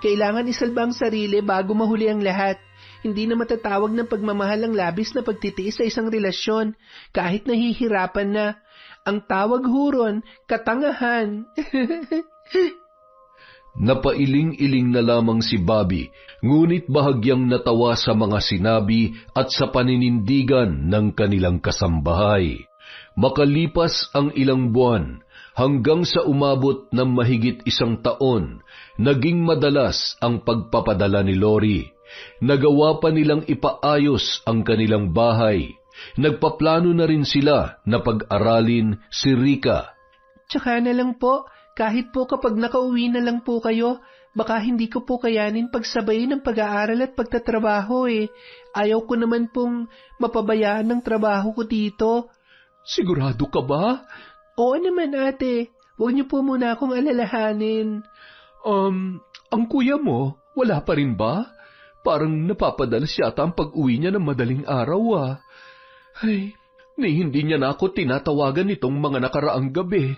Kailangan isalba ang sarili bago mahuli ang lahat. Hindi na matatawag ng pagmamahal ang labis na pagtitiis sa isang relasyon, kahit nahihirapan na. Ang tawag huron, katangahan. Napailing-iling na lamang si Bobby, ngunit bahagyang natawa sa mga sinabi at sa paninindigan ng kanilang kasambahay. Makalipas ang ilang buwan, hanggang sa umabot ng mahigit 1 taon, naging madalas ang pagpapadala ni Lori. Nagawa pa nilang ipaayos ang kanilang bahay. Nagpaplano na rin sila na pag-aralin si Rika. Tsaka na lang po, kahit po kapag nakauwi na lang po kayo, baka hindi ko po kayanin pagsabayin ng pag-aaral at pagtatrabaho eh. Ayaw ko naman pong mapabayaan ng trabaho ko dito. Sigurado ka ba? Oo naman ate, huwag niyo po muna akong alalahanin. Ang kuya mo, wala pa rin ba? Parang napapadalas yata ang pag-uwi niya ng madaling araw ah. Ay, hindi niya na ako tinatawagan nitong mga nakaraang gabi.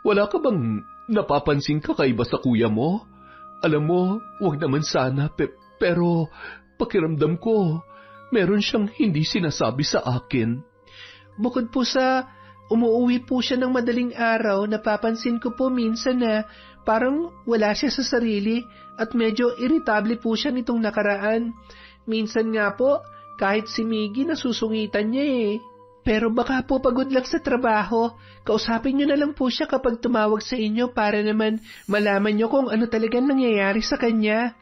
Wala ka bang napapansing kakaiba sa kuya mo? Alam mo, wag naman sana, pero pakiramdam ko, meron siyang hindi sinasabi sa akin. Bukod po sa umuwi po siya ng madaling araw, napapansin ko po minsan na parang wala siya sa sarili at medyo irritable po siya nitong nakaraan. Minsan nga po, kahit si Miggy nasusungitan niya eh. Pero baka po pagod lang sa trabaho, kausapin niyo na lang po siya kapag tumawag sa inyo para naman malaman niyo kung ano talagang nangyayari sa kanya.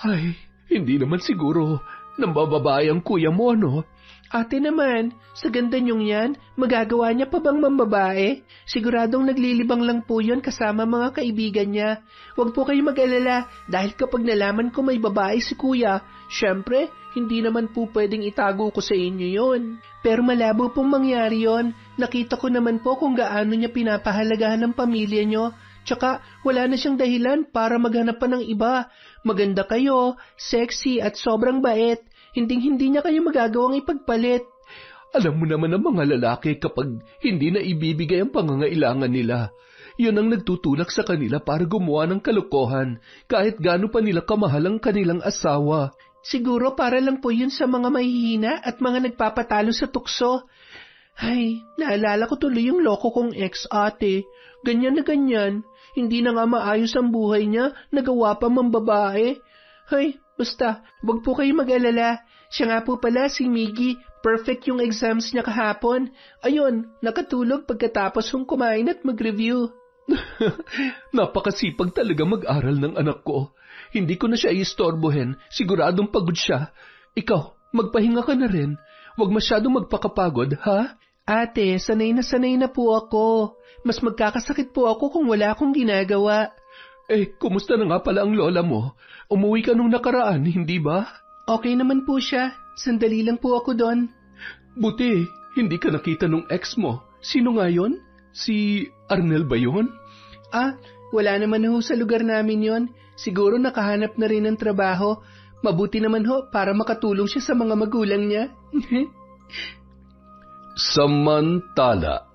Ay, hindi naman siguro nambababae ang kuya mo, no? Ate naman, sa ganda niyong yan, magagawa niya pa bang mambabae? Siguradong naglilibang lang po yun kasama mga kaibigan niya. Huwag po kayo mag-alala dahil kapag nalaman ko may babae si kuya, syempre, hindi naman po pwedeng itago ko sa inyo yon. Pero malabo pong mangyari yon. Nakita ko naman po kung gaano niya pinapahalagahan ng pamilya niyo. Tsaka wala na siyang dahilan para maghanap pa ng iba. Maganda kayo, sexy at sobrang bait. Hinding-hindi niya kayo magagawang ipagpalit. Alam mo naman ang mga lalaki kapag hindi na ibibigay ang pangangailangan nila. Yun ang nagtutulak sa kanila para gumawa ng kalokohan kahit gaano pa nila kamahal ang kanilang asawa. Siguro para lang po yun sa mga mahihina at mga nagpapatalo sa tukso. Ay, naalala ko tuloy yung loko kong ex-ate. Ganyan na ganyan. Hindi na nga maayos ang buhay niya, nagawa pa mambabae. Ay, basta, wag po kayo mag-alala. Siya nga po pala si Miggy, perfect yung exams niya kahapon. Ayun, nakatulog pagkatapos kong kumain at mag-review. Napakasipag talaga mag-aral ng anak ko. Hindi ko na siya iistorbohin, siguradong pagod siya. Ikaw, magpahinga ka na rin. Huwag masyadong magpakapagod, ha? Ate, sanay na po ako. Mas magkakasakit po ako kung wala akong ginagawa. Kumusta na nga pala ang lola mo? Umuwi ka nung nakaraan, hindi ba? Okay naman po siya. Sandali lang po ako doon. Buti, hindi ka nakita nung ex mo. Sino nga yon? Si Arnel ba yon? Wala naman ho sa lugar namin yon. Siguro nakahanap na rin ng trabaho. Mabuti naman ho para makatulong siya sa mga magulang niya. Samantala,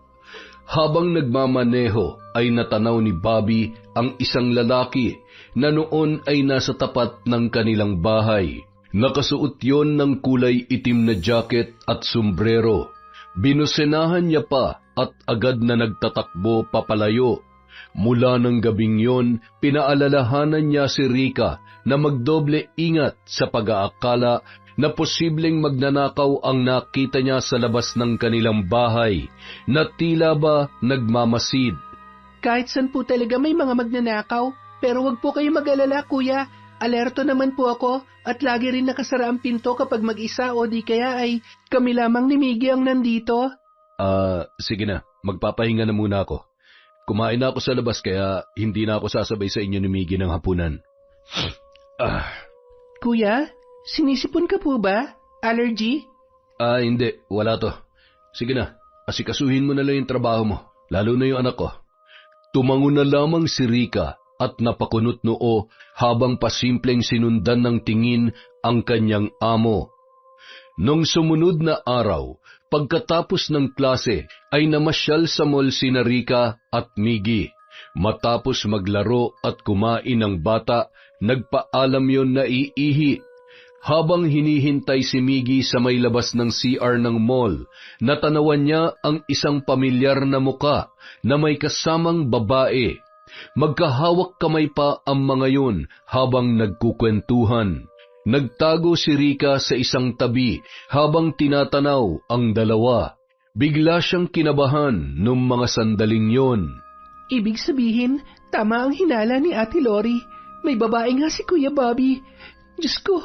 habang nagmamaneho ay natanaw ni Bobby ang isang lalaki na noon ay nasa tapat ng kanilang bahay. Nakasuot yon ng kulay itim na jacket at sombrero. Binusenahan niya pa at agad na nagtatakbo papalayo. Mula ng gabing yon, pinaalalahanan niya si Rika na magdoble ingat sa pag-aakala na posibleng magnanakaw ang nakita niya sa labas ng kanilang bahay na tila ba nagmamasid. Kahit saan po talaga may mga magnanakaw, pero wag po kayo mag-alala kuya. Alerto naman po ako at lagi rin nakasara ang pinto kapag mag-isa o di kaya ay kami lamang ni Miggy ang nandito. Sige na, magpapahinga na muna ako. Kumain na ako sa labas kaya hindi na ako sasabay sa inyo ni Miggy ng hapunan. Ah, Kuya, sinisipon ka po ba? Allergy? hindi. Wala to. Sige na, asikasuhin mo na lang yung trabaho mo, lalo na yung anak ko. Tumango na lamang si Rika at napakunot noo habang pasimpleng sinundan ng tingin ang kanyang amo. Nung sumunod na araw, pagkatapos ng klase ay namasyal sa mall sina Rika at Miggy. Matapos maglaro at kumain ng bata, nagpaalam yon na iihi. Habang hinihintay si Miggy sa may labas ng CR ng mall, natanawan niya ang isang pamilyar na muka na may kasamang babae. Magkahawak kamay pa ang mga yun habang nagkukwentuhan. Nagtago si Rika sa isang tabi habang tinatanaw ang dalawa. Bigla siyang kinabahan nung mga sandaling yon. Ibig sabihin, tama ang hinala ni Ate Lori. May babae nga si Kuya Bobby. Diyos ko,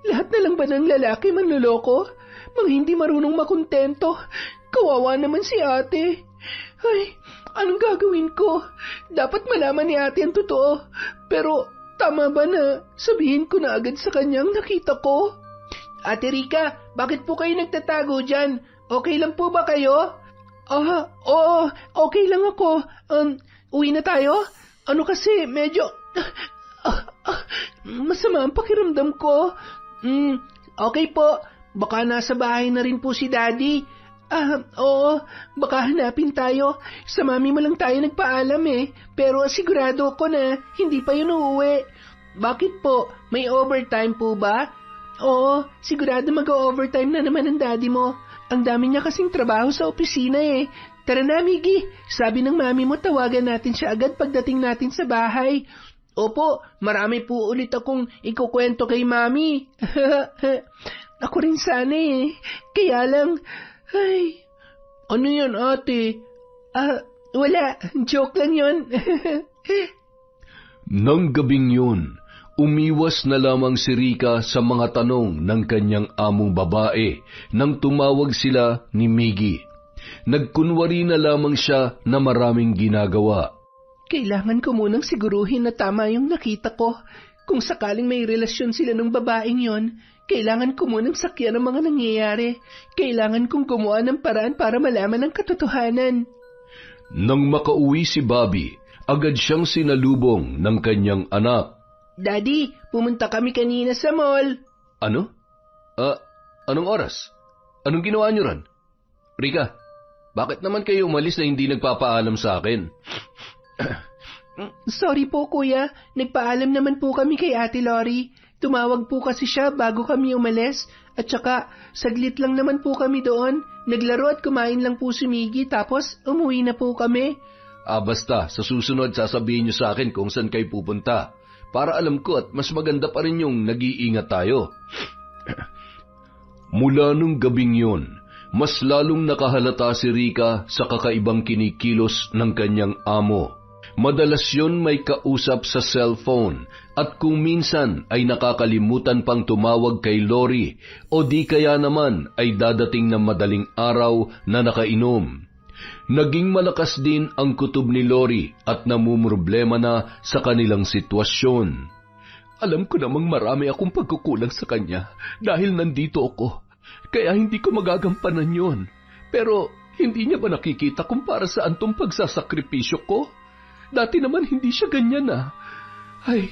lahat na lang ba ng lalaki manloloko? Mga hindi marunong makontento. Kawawa naman si ate. Ay, anong gagawin ko? Dapat malaman ni ate ang totoo. Pero tama ba na sabihin ko na agad sa kanyang nakita ko? Ate Rika, bakit po kayo nagtatago dyan? Okay lang po ba kayo? Oo, okay lang ako. Uwi na tayo? Ano kasi, medyo... masama ang pakiramdam ko. Okay po. Baka nasa bahay na rin po si Daddy. Oo. Baka hanapin tayo. Sa mami mo lang tayo nagpaalam eh. Pero sigurado ko na hindi pa yun uuwi. Bakit po? May overtime po ba? Oo. Sigurado mag-overtime na naman ang Daddy mo. Ang dami niya kasing trabaho sa opisina eh. Tara na, Miggy. Sabi ng mami mo tawagan natin siya agad pagdating natin sa bahay. Opo, marami po ulit akong ikukwento kay Mami. Ako rin sana eh. Kaya lang, ay... Ano yun, ate? Wala. Joke lang yun. Nang gabing yun, umiwas na lamang si Rika sa mga tanong ng kanyang among babae nang tumawag sila ni Miggy. Nagkunwari na lamang siya na maraming ginagawa. Kailangan ko munang siguruhin na tama yung nakita ko. Kung sakaling may relasyon sila ng babaeng yon, kailangan ko munang sakyan ang mga nangyayari. Kailangan kong gumawa ng paraan para malaman ang katotohanan. Nang makauwi si Bobby, agad siyang sinalubong ng kanyang anak. Daddy, pumunta kami kanina sa mall. Ano? Anong oras? Anong ginawa niyo ron? Rika, bakit naman kayo umalis na hindi nagpapaalam sa akin? Sorry po kuya, nagpaalam naman po kami kay Ate Lori. Tumawag po kasi siya bago kami umalis. At saka, saglit lang naman po kami doon. Naglaro at kumain lang po si Miggy tapos umuwi na po kami. Basta, sa susunod sasabihin niyo sa akin kung saan kayo pupunta. Para alam ko at mas maganda pa rin yung nag-iingat tayo. Mula nung gabing yun, mas lalong nakahalata si Rika sa kakaibang kinikilos ng kanyang amo. Madalas yon may kausap sa cellphone at kung minsan ay nakakalimutan pang tumawag kay Lori o di kaya naman ay dadating ng madaling araw na nakainom. Naging malakas din ang kutob ni Lori at namumroblema na sa kanilang sitwasyon. Alam ko namang marami akong pagkukulang sa kanya dahil nandito ako, kaya hindi ko magagampanan yon. Pero hindi niya ba nakikita kung para saan tong pagsasakripisyo ko? Dati naman hindi siya ganyan ah. Ay,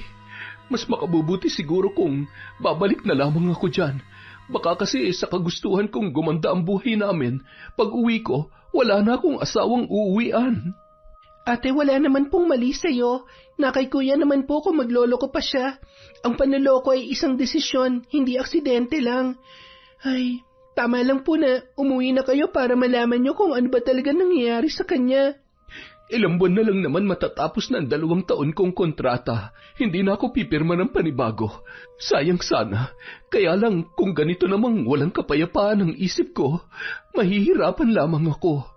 mas makabubuti siguro kung babalik na lamang ako dyan. Baka kasi sa kagustuhan kong gumanda ang buhay namin, pag uwi ko, wala na akong asawang uuwian. Ate, wala naman pong mali sa'yo. Na kay kuya naman po kung magloloko pa siya. Ang panloloko ay isang desisyon, hindi aksidente lang. Ay, tama lang po na umuwi na kayo para malaman nyo kung ano ba talaga nangyayari sa kanya. Ilang buwan na lang naman matatapos na ang 2 taon kong kontrata. Hindi na ako pipirma ng panibago. Sayang sana. Kaya lang kung ganito namang walang kapayapaan ang isip ko, mahihirapan lamang ako.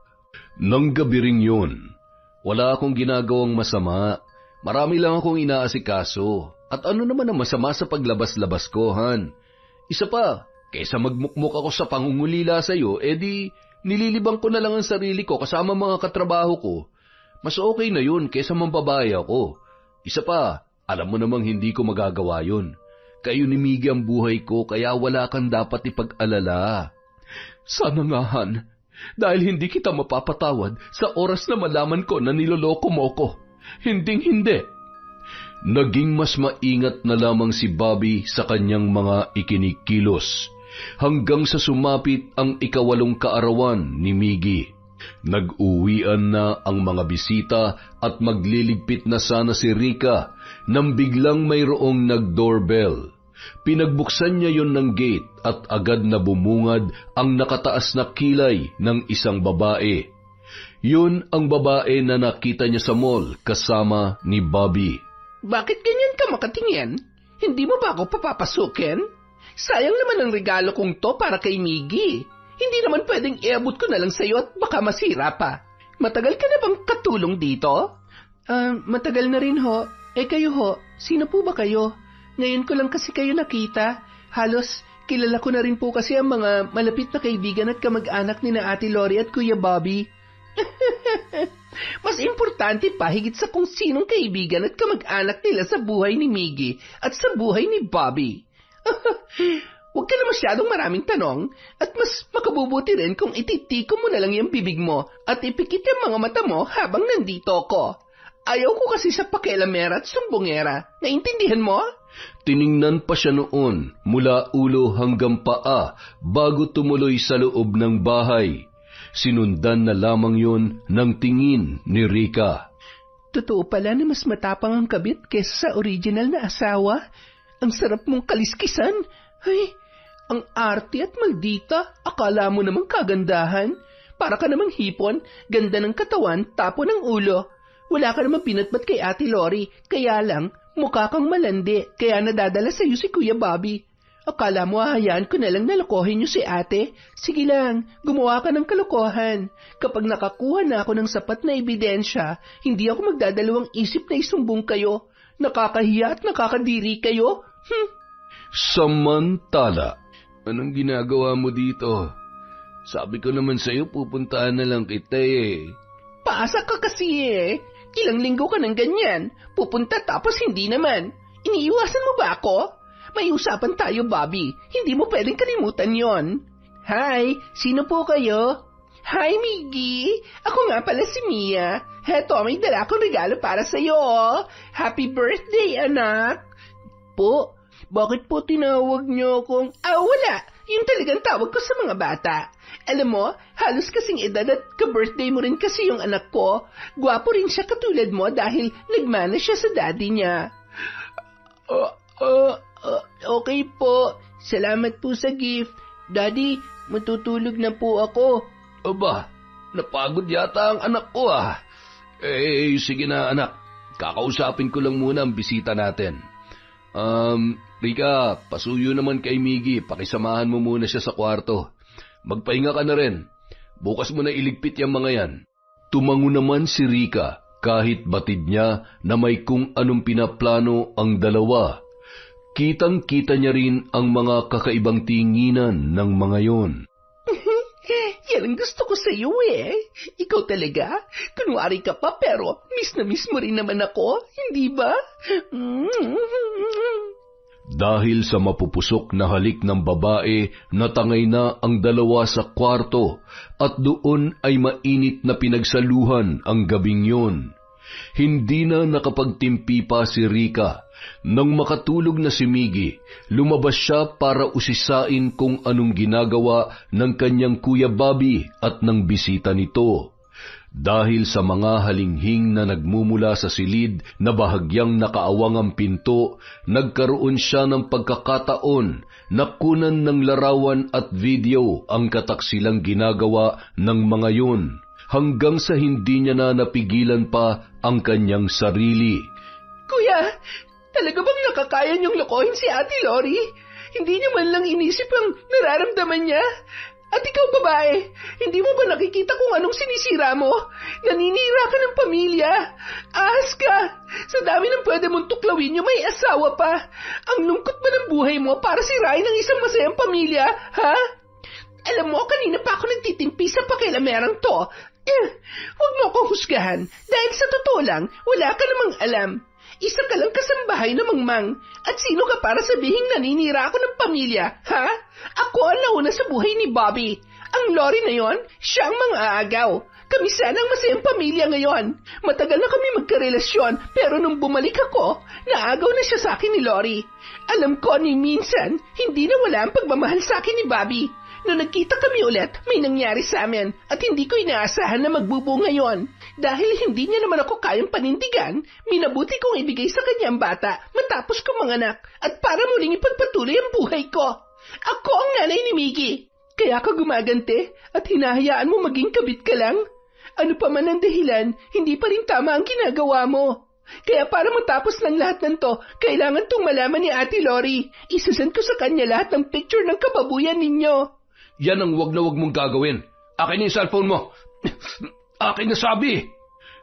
Nang gabi ring yun, wala akong ginagawang masama. Marami lang akong inaasikaso. At ano naman ang masama sa paglabas-labas ko, Han? Isa pa, kaysa magmukmuk ako sa pangungulila sa'yo, edi nililibang ko na lang ang sarili ko kasama mga katrabaho ko. Mas okay na yun kaysa mambabae ako. Isa pa, alam mo namang hindi ko magagawa yun. Kayo ni Miggy ang buhay ko, kaya wala kang dapat ipag-alala. Sana nga, Han, dahil hindi kita mapapatawad sa oras na malaman ko na niloloko mo ko. Hinding-hindi. Naging mas maingat na lamang si Bobby sa kanyang mga ikinikilos, hanggang sa sumapit ang 8 kaarawan ni Miggy. Nag-uwian na ang mga bisita at magliligpit na sana si Rica nang biglang mayroong nag-doorbell. Pinagbuksan niya yon ng gate at agad na bumungad ang nakataas na kilay ng isang babae. Yun ang babae na nakita niya sa mall kasama ni Bobby. Bakit ganyan ka makatingin? Hindi mo ba ako papapasukin? Sayang naman ang regalo kong to para kay Miggy. Hindi naman pwedeng iabot ko na lang sa'yo at baka masira pa. Matagal ka na bang katulong dito? Matagal na rin ho. Kayo ho, sino po ba kayo? Ngayon ko lang kasi kayo nakita. Halos kilala ko na rin po kasi ang mga malapit na kaibigan at kamag-anak ni na Ate Lori at Kuya Bobby. Mas importante pa higit sa kung sinong kaibigan at kamag-anak nila sa buhay ni Miggy at sa buhay ni Bobby. Huwag ka na masyadong maraming tanong at mas makabubuti rin kung ititiko mo na lang yung bibig mo at ipikit yung mga mata mo habang nandito ako. Ayaw ko kasi sa pakialamera at sumbongera. Naintindihan mo? Tiningnan pa siya noon mula ulo hanggang paa bago tumuloy sa loob ng bahay. Sinundan na lamang yun ng tingin ni Rica. Totoo pala na mas matapang ang kabit kesa sa original na asawa. Ang sarap mong kaliskisan. Ay, ang arte at maldita. Akala mo namang kagandahan. Para ka namang hipon, ganda ng katawan, tapo ng ulo. Wala ka namang pinatbat kay Ate Lori, kaya lang mukha kang malandi, kaya nadadala sa'yo si Kuya Bobby. Akala mo hahayaan ko na lang na lokohin niyo si ate? Sige lang, gumawa ka ng kalokohan. Kapag nakakuha na ako ng sapat na ebidensya, hindi ako magdadalawang isip na isumbong kayo. Nakakahiya at nakakadiri kayo. Samantala, anong ginagawa mo dito? Sabi ko naman sa'yo pupuntahan na lang kita eh. Paasa ka kasi eh. Ilang linggo ka ng ganyan. Pupunta tapos hindi naman. Iniiwasan mo ba ako? May usapan tayo, Bobby. Hindi mo pwedeng kalimutan yon. Hi, sino po kayo? Hi, Miggy. Ako nga pala si Mia. Heto, may dala akong regalo para sa'yo. Happy birthday, anak. Po, bakit po tinawag niyo akong... wala. Yung talagang tawag ko sa mga bata. Alam mo, halos kasing edad at ka-birthday mo rin kasi yung anak ko. Gwapo rin siya katulad mo dahil nagmana siya sa daddy niya. Okay po. Salamat po sa gift. Daddy, matutulog na po ako. Aba, napagod yata ang anak ko ah. Sige na anak. Kakausapin ko lang muna ang bisita natin. Rica, pasuyo naman kay Miggy. Pakisamahan mo muna siya sa kwarto. Magpahinga ka na rin. Bukas mo na iligpit yung mga yan. Tumango naman si Rica kahit batid niya na may kung anong pinaplano ang dalawa. Kitang-kita niya rin ang mga kakaibang tinginan ng mga yon. Yan ang gusto ko sa iyo eh. Ikaw talaga? Kunwari ka pa pero miss na miss mo rin naman ako, hindi ba? Dahil sa mapupusok na halik ng babae, natangay na ang dalawa sa kwarto at doon ay mainit na pinagsaluhan ang gabing yon. Hindi na nakapagtimpi pa si Rica. Nang makatulog na si Miggy, lumabas siya para usisain kung anong ginagawa ng kanyang Kuya Bobby at ng bisita nito. Dahil sa mga halinghing na nagmumula sa silid na bahagyang nakaawang ang pinto, nagkaroon siya ng pagkakataon na kunan ng larawan at video ang kataksilang ginagawa ng mga yun, hanggang sa hindi niya na napigilan pa ang kanyang sarili. Kuya, talaga bang nakakaya niyong lokohin si Ate Lori? Hindi niyo man lang inisip ang nararamdaman niya? At ikaw, babae, hindi mo ba nakikita kung anong sinisira mo? Naninira ka ng pamilya. Ahas ka. Sa dami ng pwede mong tuklawin niyo, may asawa pa. Ang lungkot ba ng buhay mo para sirain ang isang masayang pamilya, ha? Alam mo, kanina pa ako nagtitimpi sa pakialamerang to. Huwag mo akong husgahan. Dahil sa totoo lang, wala ka namang alam. Isa ka lang kasambahay na mangmang. At sino ka para sabihing naninira ako ng pamilya, ha? Ako ang nauna sa buhay ni Bobby. Ang Lori na yon, siya ang mang-aagaw. Kami sanang masayang pamilya ngayon. Matagal na kami magkarelasyon, pero nung bumalik ako, naagaw na siya sa akin ni Lori. Alam ko ni minsan, hindi na wala ang pagmamahal sa akin ni Bobby. Nung nagkita kami ulit, may nangyari sa amin at hindi ko inaasahan na magbubunga yon. Dahil hindi niya naman ako kayang panindigan, minabuti kong ibigay sa kanya ang bata matapos ko manganak at para muling ipagpatuloy ang buhay ko. Ako ang nanay ni Miggy. Kaya ka gumagante at hinahayaan mo maging kabit ka lang? Ano pa man ang dahilan, hindi pa rin tama ang ginagawa mo. Kaya para matapos ng lahat ng to, kailangan tong malaman ni Ate Lori. Isasend ko sa kanya lahat ng picture ng kababuyan ninyo. Yan ang wag na wag mong gagawin. Akin yung cellphone mo. Akin na sabi.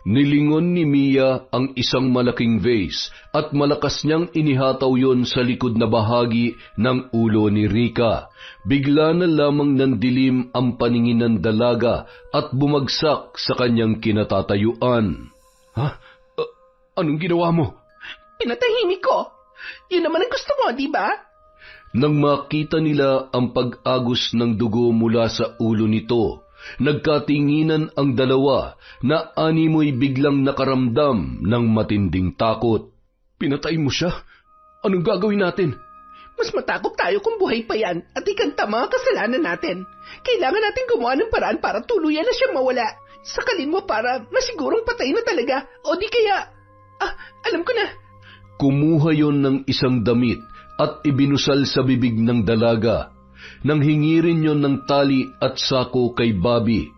Nilingon ni Mia ang isang malaking vase at malakas niyang inihataw yon sa likod na bahagi ng ulo ni Rika. Bigla na lamang nandilim ang paningin ng dalaga at bumagsak sa kanyang kinatatayuan. Ha? Anong ginawa mo? Pinatahimik ko. Yun naman ang gusto mo, di ba? Nang makita nila ang pag-agos ng dugo mula sa ulo nito, nagkatinginan ang dalawa na animoy biglang nakaramdam ng matinding takot. Pinatay mo siya? Anong gagawin natin? Mas matakot tayo kung buhay pa yan at ikanta mga kasalanan natin. Kailangan natin gumawa ng paraan para tuluyan na siyang mawala. Sakalin mo para masigurong patay na talaga o di kaya... alam ko na. Kumuha yon ng isang damit at ibinusal sa bibig ng dalaga. Nang hingirin yon ng tali at sako kay Bobby,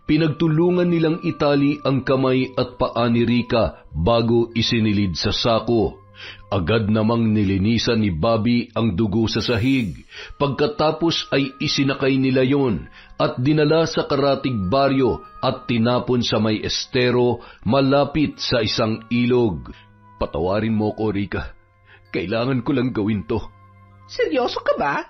pinagtulungan nilang itali ang kamay at paa ni Rika bago isinilid sa sako. Agad namang nilinisan ni Bobby ang dugo sa sahig. Pagkatapos ay isinakay nila yon at dinala sa karatig baryo at tinapon sa may estero malapit sa isang ilog. Patawarin mo ko, Rika. Kailangan ko lang gawin to. Seryoso ka ba?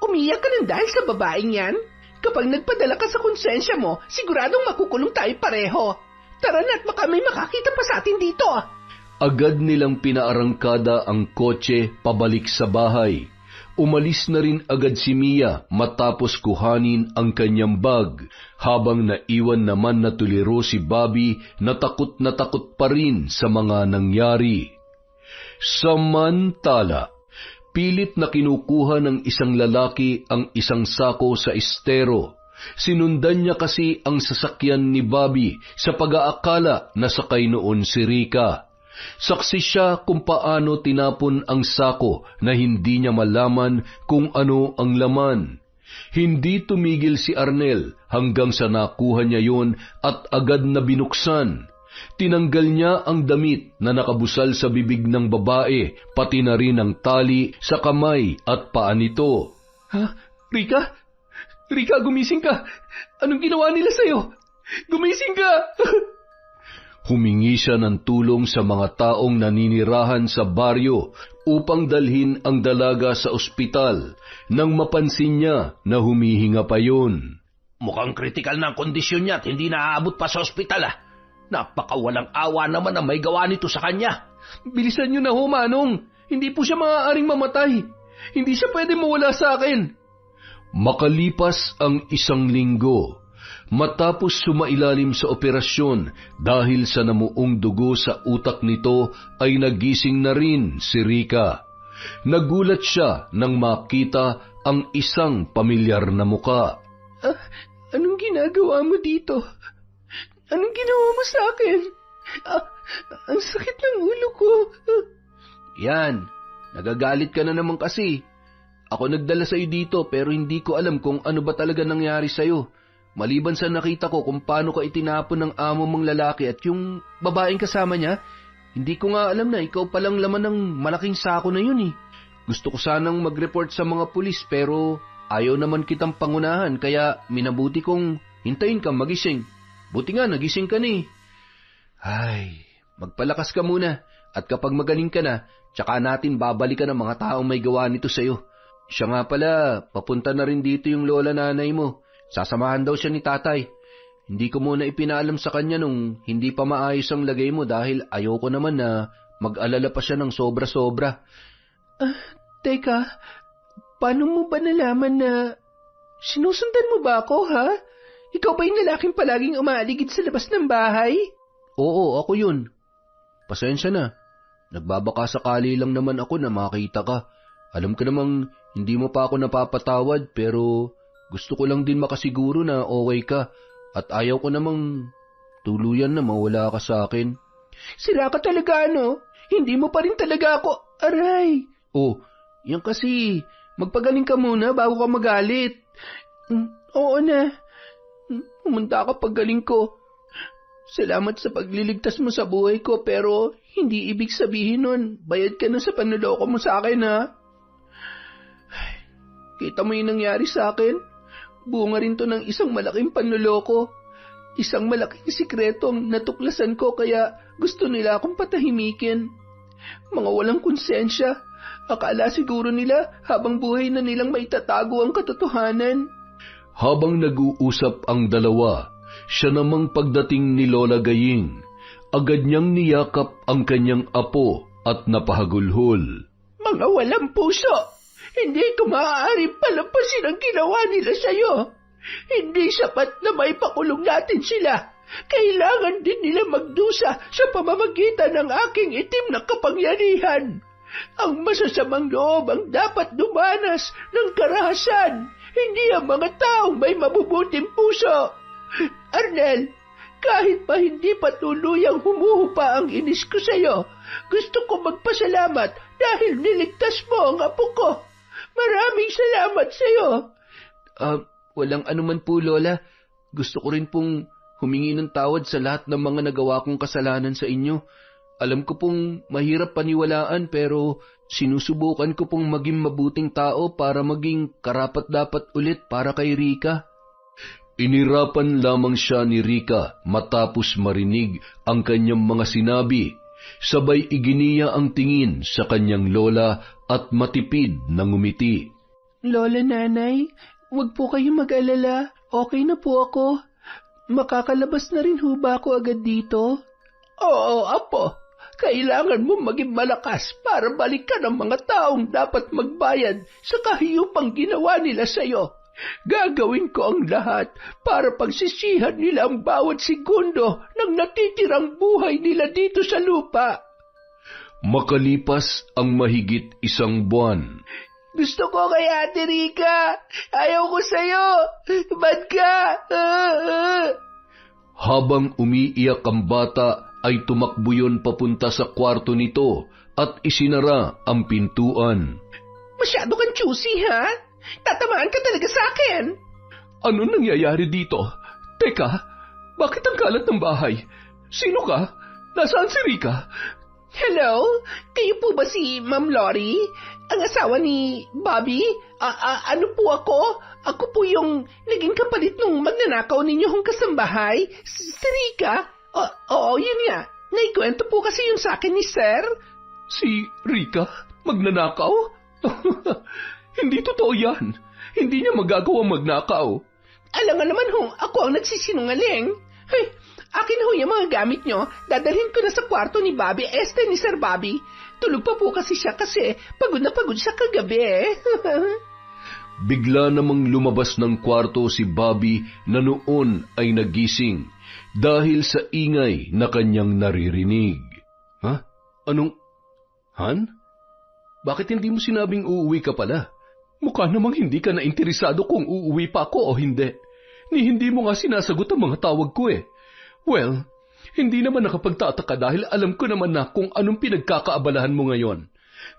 Umiyak ka ng dahil sa babaeng yan? Kapag nagpadala ka sa konsensya mo, siguradong makukulong tayo pareho. Tara na at baka may makakita pa sa atin dito. Agad nilang pinaarangkada ang kotse pabalik sa bahay. Umalis na rin agad si Mia matapos kuhanin ang kanyang bag, habang naiwan naman na tuliro si Bobby na takot pa rin sa mga nangyari. Samantala, pilit na kinukuha ng isang lalaki ang isang sako sa estero. Sinundan niya kasi ang sasakyan ni Bobby sa pag-aakala na sakay noon si Rika. Saksi siya kung paano tinapon ang sako na hindi niya malaman kung ano ang laman. Hindi tumigil si Arnel hanggang sa nakuha niya yon at agad na binuksan. Tinanggal niya ang damit na nakabusal sa bibig ng babae, pati na rin ang tali sa kamay at paa nito. Ha? Rika? Rika, gumising ka! Anong ginawa nila sa'yo? Gumising ka! Humingi siya ng tulong sa mga taong naninirahan sa baryo upang dalhin ang dalaga sa ospital nang mapansin niya na humihinga pa yun. Mukhang kritikal na ang kondisyon niya at hindi naaabot pa sa ospital Napakawalang awa naman ang may gawa nito sa kanya. Bilisan niyo na ho, Manong. Hindi po siya maaaring mamatay. Hindi siya pwede mawala sa akin. Makalipas ang 1 linggo, matapos sumailalim sa operasyon dahil sa namuong dugo sa utak nito, ay nagising na rin si Rika. Nagulat siya nang makita ang isang pamilyar na muka. Anong ginagawa mo dito? Anong ginawa mo sa akin? Ang sakit ng ulo ko. Yan, nagagalit ka na naman kasi. Ako nagdala sa'yo dito pero hindi ko alam kung ano ba talaga nangyari sa'yo. Maliban sa nakita ko kung paano ka itinapon ng amo mong lalaki at yung babaeng kasama niya, hindi ko nga alam na ikaw palang laman ng malaking sako na yun Gusto ko sanang mag-report sa mga pulis pero ayaw naman kitang pangunahan kaya minabuti kong hintayin kang magising. Buti nga nagising ka ni. Ay, magpalakas ka muna at kapag magaling ka na, tsaka natin babalikan ang mga taong may gawa nito sa'yo. Siya nga pala, papunta na rin dito yung lola nanay mo. Sasamahan daw siya ni tatay. Hindi ko muna ipinaalam sa kanya nung hindi pa maayos ang lagay mo dahil ayoko naman na mag-alala pa siya ng sobra-sobra. Teka, paano mo ba nalaman na sinusundan mo ba ako, ha? Ikaw ba yung lalaking palaging umaaligid sa labas ng bahay? Oo, ako yun. Pasensya na. Nagbabaka sakali lang naman ako na makita ka. Alam ko namang hindi mo pa ako napapatawad pero gusto ko lang din makasiguro na okay ka at ayaw ko namang tuluyan na mawala ka sa akin. Sira ka talaga, no? Hindi mo pa rin talaga ako. Aray! Oh, yan kasi. Magpagaling ka muna bago ka magalit. Oo na. Pumunta ka paggaling ko. Salamat sa pagliligtas mo sa buhay ko pero hindi ibig sabihin nun. Bayad ka na sa panloloko mo sa akin, ha? Kita mo yung nangyari sa akin? Bunga rin to ng isang malaking panloloko. Isang malaking sikretong natuklasan ko kaya gusto nila akong patahimikin. Mga walang konsensya. Akala siguro nila habang buhay na nilang maitatago ang katotohanan. Habang nag-uusap ang dalawa, siya namang pagdating ni Lola Gaying, agad niyang niyakap ang kanyang apo at napahagulhol. Mga walang puso! Hindi ko maaari palampasin ang ginawa nila sa'yo. Hindi sapat na may pakulong natin sila. Kailangan din nila magdusa sa pamamagitan ng aking itim na kapangyarihan. Ang masasamang loob ang dapat dumanas ng karahasan, hindi ang mga taong may mabubuting puso. Arnel, kahit pa hindi pa tuluyang humuhupa ang inis ko sa'yo, gusto ko magpasalamat dahil niligtas mo ang apo ko. Maraming salamat sa'yo. Walang anuman po, Lola. Gusto ko rin pong humingi ng tawad sa lahat ng mga nagawa kong kasalanan sa inyo. Alam ko pong mahirap paniwalaan pero sinusubukan ko pong maging mabuting tao para maging karapat-dapat ulit para kay Rika. Inirapan lamang siya ni Rika matapos marinig ang kanyang mga sinabi. Sabay iginiya ang tingin sa kanyang lola at matipid na ngumiti. Lola, nanay, huwag po kayong mag-alala. Okay na po ako. Makakalabas na rin ho ba ako agad dito? Oo, apo. Kailangan mo maging malakas para balikan ang mga taong dapat magbayad sa kahiyupang ginawa nila sa'yo. Gagawin ko ang lahat para pagsisihan nila ang bawat segundo ng natitirang buhay nila dito sa lupa. Makalipas ang mahigit 1 buwan. Gusto ko kay Ate Rika. Ayaw ko sa'yo. Bad ka. Habang umiiyak ang bata, ay tumakbo yun papunta sa kwarto nito at isinara ang pintuan. Masyado kang choosy, ha? Tatamaan ka talaga sa akin. Ano nangyayari dito? Teka, bakit ang kalat ng bahay? Sino ka? Nasaan si Rika? Hello? Kayo po ba si Ma'am Lori? Ang asawa ni Bobby? Ano po ako? Ako po yung naging kapalit nung magnanakaw ninyong kasambahay? Si Rika? Oo, yun nga. Naikwento po kasi yun sa akin ni Sir. Si Rika? Magnanakaw? Hindi totoo yan. Hindi niya magagawang magnakaw. Alam nga naman ho, ako ang nagsisinungaling. Hey, akin ho yung mga gamit nyo. Dadalhin ko na sa kwarto ni Bobby, ni Sir Bobby. Tulog pa po kasi siya kasi pagod na pagod siya kagabi. Bigla namang lumabas ng kwarto si Bobby na noon ay nagising dahil sa ingay na kanyang naririnig. Ha? Anong... Han? Bakit hindi mo sinabing uuwi ka pala? Mukha namang hindi ka na interesado kung uuwi pa ako o hindi. Ni hindi mo nga sinasagot ang mga tawag ko eh. Well, hindi naman nakapagtataka dahil alam ko naman na kung anong pinagkakaabalahan mo ngayon.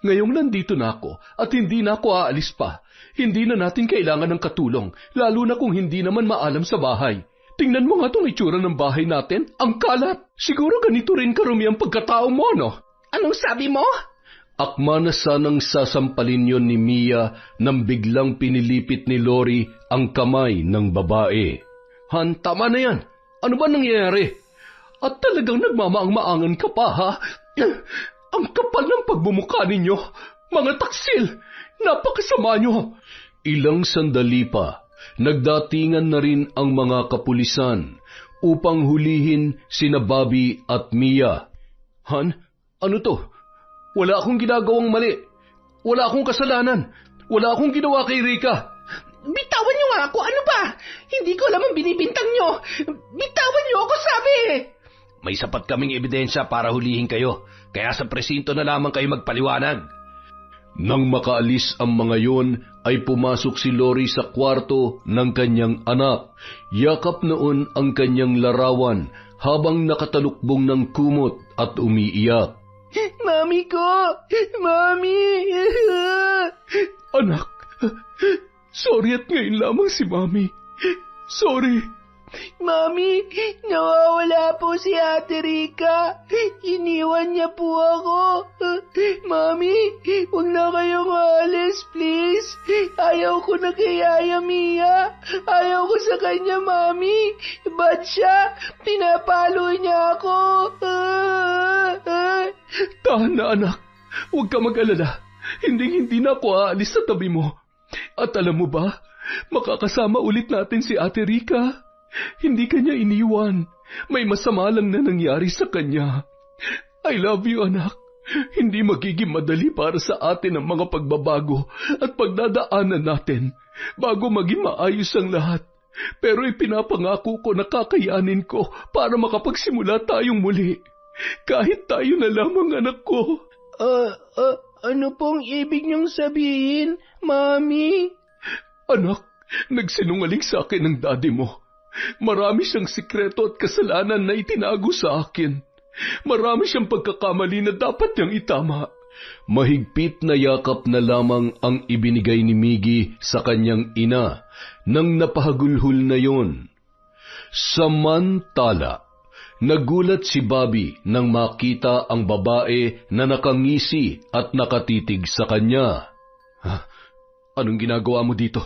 Ngayong nandito na ako at hindi na ako aalis pa. Hindi na natin kailangan ng katulong, lalo na kung hindi naman maalam sa bahay. Tingnan mo nga itong itsura ng bahay natin. Ang kalat. Siguro ganito rin karumi ang pagkatao mo, no? Anong sabi mo? Akma na sanang sasampalin yon ni Mia nang biglang pinilipit ni Lori ang kamay ng babae. Han, tama na yan. Ano ba nangyayari? At talagang nagmamaang-maangan ka pa, ha? Ang kapal ng pagbumuka ninyo. Mga taksil, napakasama nyo. Ilang sandali pa, nagdatingan na rin ang mga kapulisan upang hulihin sina Bobby at Mia. Han, Ano to? Wala akong ginagawang mali. Wala akong kasalanan. Wala akong ginawa kay Rika. Bitawan niyo nga ako, ano ba? Hindi ko alam ang binibintang niyo. Bitawan niyo ako, sabi! May sapat kaming ebidensya para hulihin kayo, kaya sa presinto na lamang kayo magpaliwanag. Nang makaalis ang mga yon, ay pumasok si Lori sa kwarto ng kanyang anak. Yakap noon ang kanyang larawan habang nakatalukbong ng kumot at umiiyak. Mami ko! Mami! Anak, sorry at ngayon lamang si Mami. Sorry. Mami, nawawala po si Ate Rika. Iniwan niya po ako. Mami, huwag na kayong alis, please. Ayaw ko na kay Yaya Mia. Ayaw ko sa kanya, Mami. Ba't siya? Pinapalo niya ako. Tahan na, anak. Huwag ka mag-alala. Hindi na ako aalis sa tabi mo. At alam mo ba, makakasama ulit natin si Ate Rika. Hindi kanya iniwan. May masama lang na nangyari sa kanya. I love you, anak. Hindi magiging madali para sa atin ang mga pagbabago at pagdadaanan natin bago maging maayos ang lahat. Pero ipinapangako ko na kakayanin ko para makapagsimula tayong muli. Kahit tayo na lamang, anak ko. Ano pong ibig niyong sabihin, Mami? Anak, nagsinungaling sa akin ng daddy mo. Marami siyang sikreto at kasalanan na itinago sa akin. Marami siyang pagkakamali na dapat niyang itama. Mahigpit na yakap na lamang ang ibinigay ni Miggy sa kanyang ina nang napahagulhol na yon. Samantala, nagulat si Bobby nang makita ang babae na nakangisi at nakatitig sa kanya. Anong ginagawa mo dito?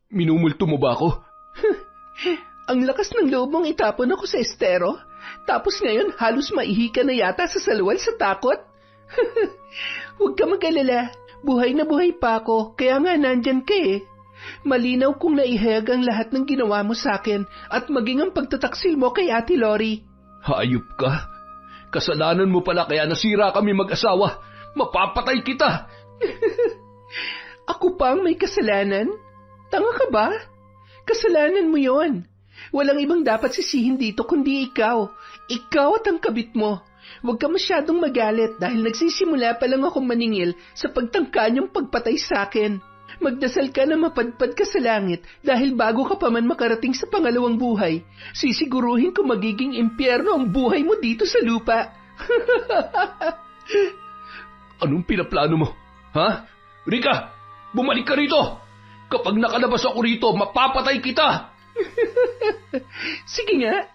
Minumulto mo ba ako? Ang lakas ng loob mong itapon ako sa estero, tapos ngayon halos maihi ka na yata sa salwal sa takot? Huwag ka mag-alala, buhay na buhay pa ako, kaya nga nandyan ka eh. Malinaw kung naihayag ang lahat ng ginawa mo sa akin at maging ang pagtataksil mo kay Ate Lori. Hayop ka. Kasalanan mo pala kaya nasira kami mag-asawa. Mapapatay kita! Ako pa ang may kasalanan? Tanga ka ba? Kasalanan mo yon. Walang ibang dapat sisihin dito kundi ikaw. Ikaw at ang kabit mo. Huwag ka masyadong magalit dahil nagsisimula pa lang akong maningil sa pagtangka niyong pagpatay sa akin. Magdasal ka na mapadpad ka sa langit dahil bago ka pa man makarating sa pangalawang buhay, sisiguruhin ko magiging impyerno ang buhay mo dito sa lupa. Anong pinaplano mo? Ha? Rika, bumalik ka rito! Kapag nakalabas ako rito, mapapatay kita! Sige nga,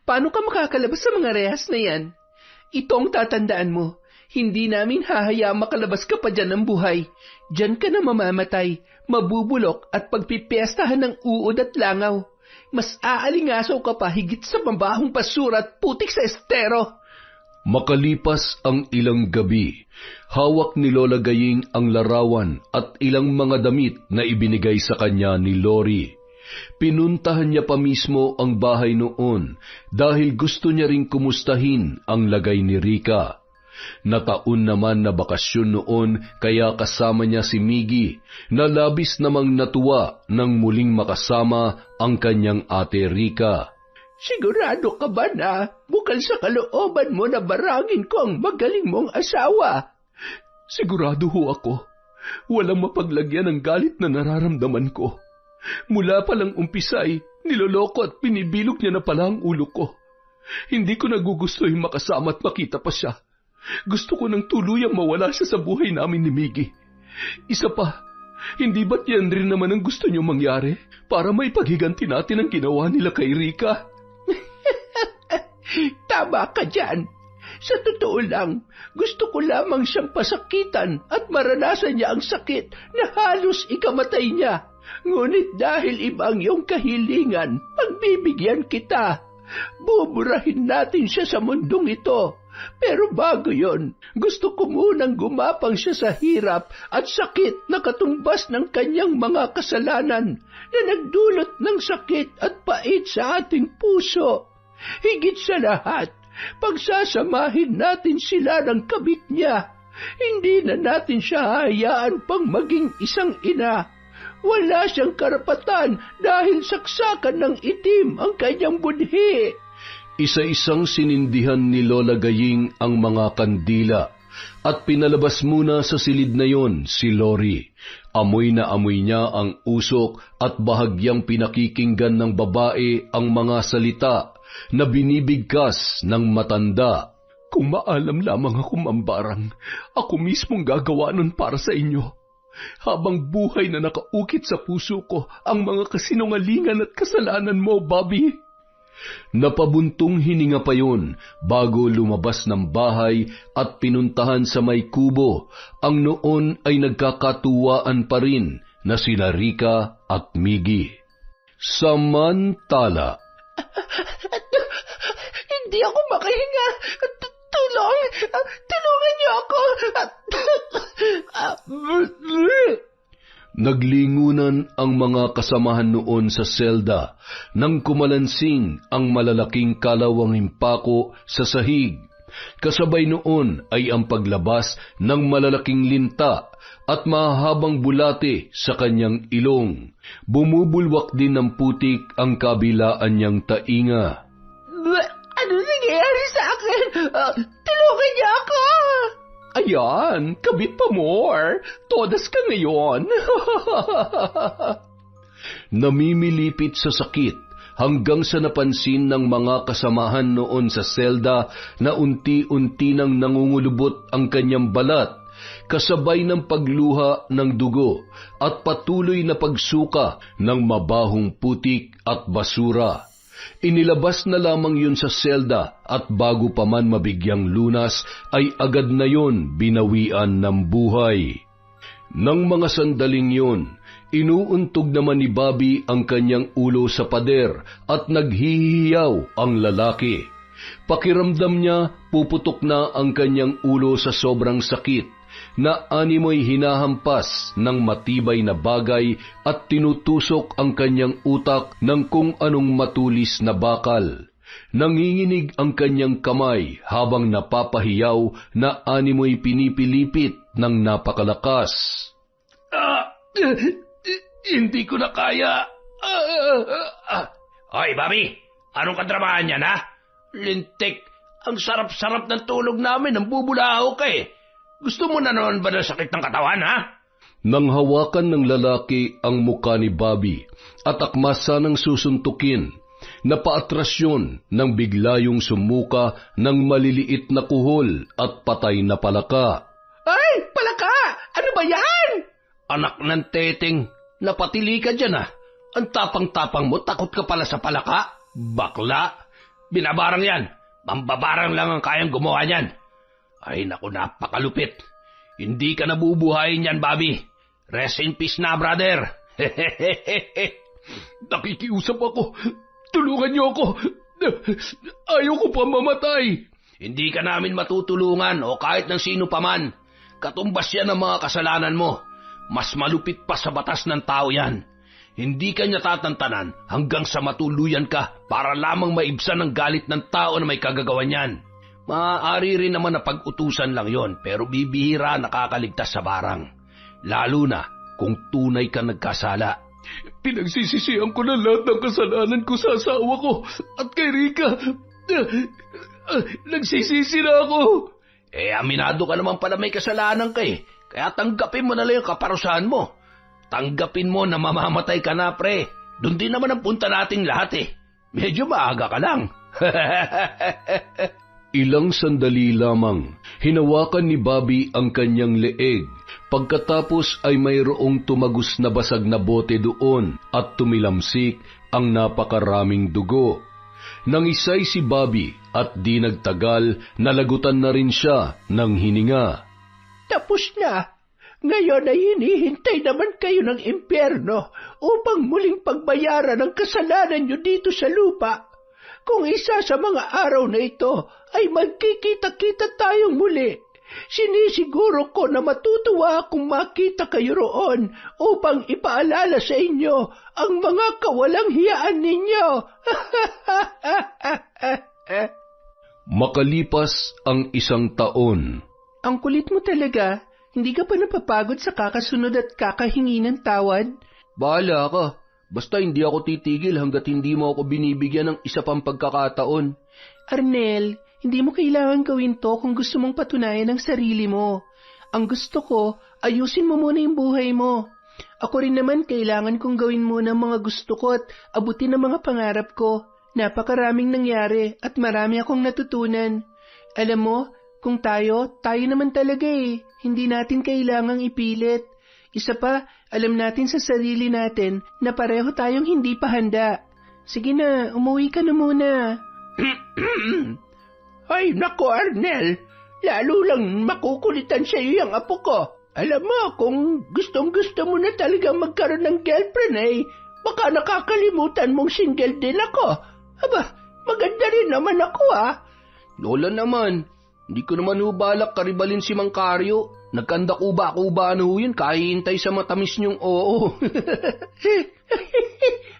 paano ka makakalabas sa mga rehas na yan? Itong tatandaan mo, hindi namin hahayaang makalabas ka pa dyan ng buhay. Diyan ka na mamamatay, mabubulok at pagpipiestahan ng uod at langaw. Mas aalingasaw ka pa higit sa mabahong basura at putik sa estero. Makalipas ang ilang gabi, hawak ni Lola Gaying ang larawan at ilang mga damit na ibinigay sa kanya ni Lori. Pinuntahan niya pa mismo ang bahay noon dahil gusto niya ring kumustahin ang lagay ni Rika. Nataon naman na bakasyon noon kaya kasama niya si Miggy na labis namang natuwa nang muling makasama ang kanyang ate Rika. Sigurado ka ba na bukal sa kalooban mo na barangin ko ang magaling mong asawa? Sigurado ho ako. Walang mapaglagyan ng galit na nararamdaman ko. Mula palang umpisay, niloloko at pinibilog niya na pala ang ulo ko. Hindi ko nagugusto yung makasama at makita pa siya. Gusto ko nang tuluyang mawala siya sa buhay namin ni Miggy. Isa pa, hindi ba't yan rin naman ang gusto niyo mangyari para maipaghiganti natin ang ginawa nila kay Rika? Tama ka dyan. Sa totoo lang, gusto ko lamang siyang pasakitan at maranasan niya ang sakit na halos ikamatay niya. Ngunit dahil ibang iyong kahilingan, pagbibigyan kita. Buburahin natin siya sa mundong ito. Pero bago yon, gusto ko munang gumapang siya sa hirap at sakit na katumbas ng kanyang mga kasalanan na nagdulot ng sakit at pait sa ating puso. Higit sa lahat, Pagsasamahin natin sila ng kabit niya. Hindi na natin siya hayaan pang maging isang ina. Wala siyang karapatan dahil saksakan ng itim ang kanyang budhi. Isa-isang sinindihan ni Lola Gaying ang mga kandila at pinalabas muna sa silid na yon si Lori. Amoy na amoy niya ang usok at bahagyang pinakikinggan ng babae ang mga salita na binibigkas ng matanda. Kung maalam lamang ako, Mambarang, ako mismong gagawa nun para sa inyo. Habang buhay na nakaukit sa puso ko ang mga kasinungalingan at kasalanan mo, Bobby. Napabuntong hininga pa yun bago lumabas ng bahay at pinuntahan sa may kubo ang noon ay nagkakatuwaan pa rin na sina Rika at Miggy. Samantala, Hindi ako makahinga. Tulungan niyo ako. naglingunan ang mga kasamahan noon sa selda nang kumalansing ang malalaking kalawang himpako sa sahig. Kasabay noon ay ang paglabas ng malalaking linta at mahabang bulate sa kanyang ilong. Bumubulwak din ng putik ang kabilaan niyang tainga. Ano nangyayari sa akin? Tulungan niyo ako. Ayan, kabit pa more. Todas ka ngayon. Namimilipit sa sakit hanggang sa napansin ng mga kasamahan noon sa selda na unti-unti nang nangungulubot ang kanyang balat, kasabay ng pagluha ng dugo at patuloy na pagsuka ng mabahong putik at basura. Inilabas na lamang yun sa selda at bago pa man mabigyang lunas ay agad na yun binawian ng buhay. Nang mga sandaling yun, inuuntog naman ni Bobby ang kanyang ulo sa pader at naghihiyaw ang lalaki. Pakiramdam niya puputok na ang kanyang ulo sa sobrang sakit na animoy hinahampas ng matibay na bagay at tinutusok ang kanyang utak ng kung anong matulis na bakal. Nanginginig ang kanyang kamay habang napapahiyaw na animoy pinipilipit ng napakalakas. Hindi ko na kaya. Hoy, Bobby! Anong kadramahan yan, ha? Lintik, ang sarap-sarap ng tulog namin, ang bubulaho ka eh. Gusto mo na naman ba ng sakit ng katawan, ha? Nang hawakan ng lalaki ang muka ni Bobby at akmasa ng susuntukin, napaatras yun nang bigla yung sumuka ng maliliit na kuhol at patay na palaka. Ay, palaka! Ano ba yan? Anak ng teteng, napatili ka dyan, ha? Ang tapang-tapang mo, takot ka pala sa palaka? Bakla! Binabarang yan. Mambabarang lang ang kayang gumawa niyan. Ay, naku, napakalupit. Hindi ka nabubuhayin yan, Bobby. Rest in peace na, brother. Nakikiusap ako. Tulungan niyo ako. Ayaw ko pa mamatay. Hindi ka namin matutulungan o kahit ng sino paman. Katumbas yan ang mga kasalanan mo. Mas malupit pa sa batas ng tao yan. Hindi ka niya tatantanan hanggang sa matuluyan ka para lamang maibsan ang galit ng tao na may kagagawan yan. Maaari rin naman na pag-utusan lang yon, pero bibihira nakakaligtas sa barang. Lalo na kung tunay ka nagkasala. Pinagsisisihan ko na lahat ng kasalanan ko sa asawa ko at kay Rika. Nagsisisi na ako. Aminado ka naman pala may kasalanan ka eh. Kaya tanggapin mo na lang yung kaparusahan mo. Tanggapin mo na mamamatay ka na, pre. Doon din naman ang punta nating lahat eh. Medyo maaga ka lang. Ilang sandali lamang, hinawakan ni Bobby ang kanyang leeg. Pagkatapos ay mayroong tumagos na basag na bote doon at tumilamsik ang napakaraming dugo. Nangisay si Bobby at di nagtagal nalagutan na rin siya ng hininga. Tapos na. Ngayon ay hinihintay naman kayo ng impyerno upang muling pagbayaran ang kasalanan nyo dito sa lupa. Kung isa sa mga araw na ito ay magkikita-kita tayong muli, sinisiguro ko na matutuwa akong makita kayo roon upang ipaalala sa inyo ang mga kawalang hiyaan ninyo. Makalipas ang 1 taon. Ang kulit mo talaga. Hindi ka pa napapagod sa kakasunod at kakahingi ng tawad? Bahala ka. Basta hindi ako titigil hanggat hindi mo ako binibigyan ng isa pang pagkakataon. Arnel, hindi mo kailangan gawin to kung gusto mong patunayan ang sarili mo. Ang gusto ko, ayusin mo muna yung buhay mo. Ako rin naman kailangan kong gawin muna ang mga gusto ko at abutin ang mga pangarap ko. Napakaraming nangyari at marami akong natutunan. Alam mo, kung tayo naman talaga eh. Hindi natin kailangang ipilit. Isa pa, alam natin sa sarili natin na pareho tayong hindi pa handa. Sige na, umuwi ka na muna. Ay, nako Arnel. Lalo lang makukulitan sa iyo yung apo ko. Alam mo, kung gustong-gusto mo na talagang magkaroon ng girlfriend eh, baka nakakalimutan mong single din ako. Aba, maganda rin naman ako ah. Lola naman, hindi ko naman balak karibalin si Mang Karyo. Nagkanda-kuba-kuba na ho yun, kahihintay sa matamis niyong oo.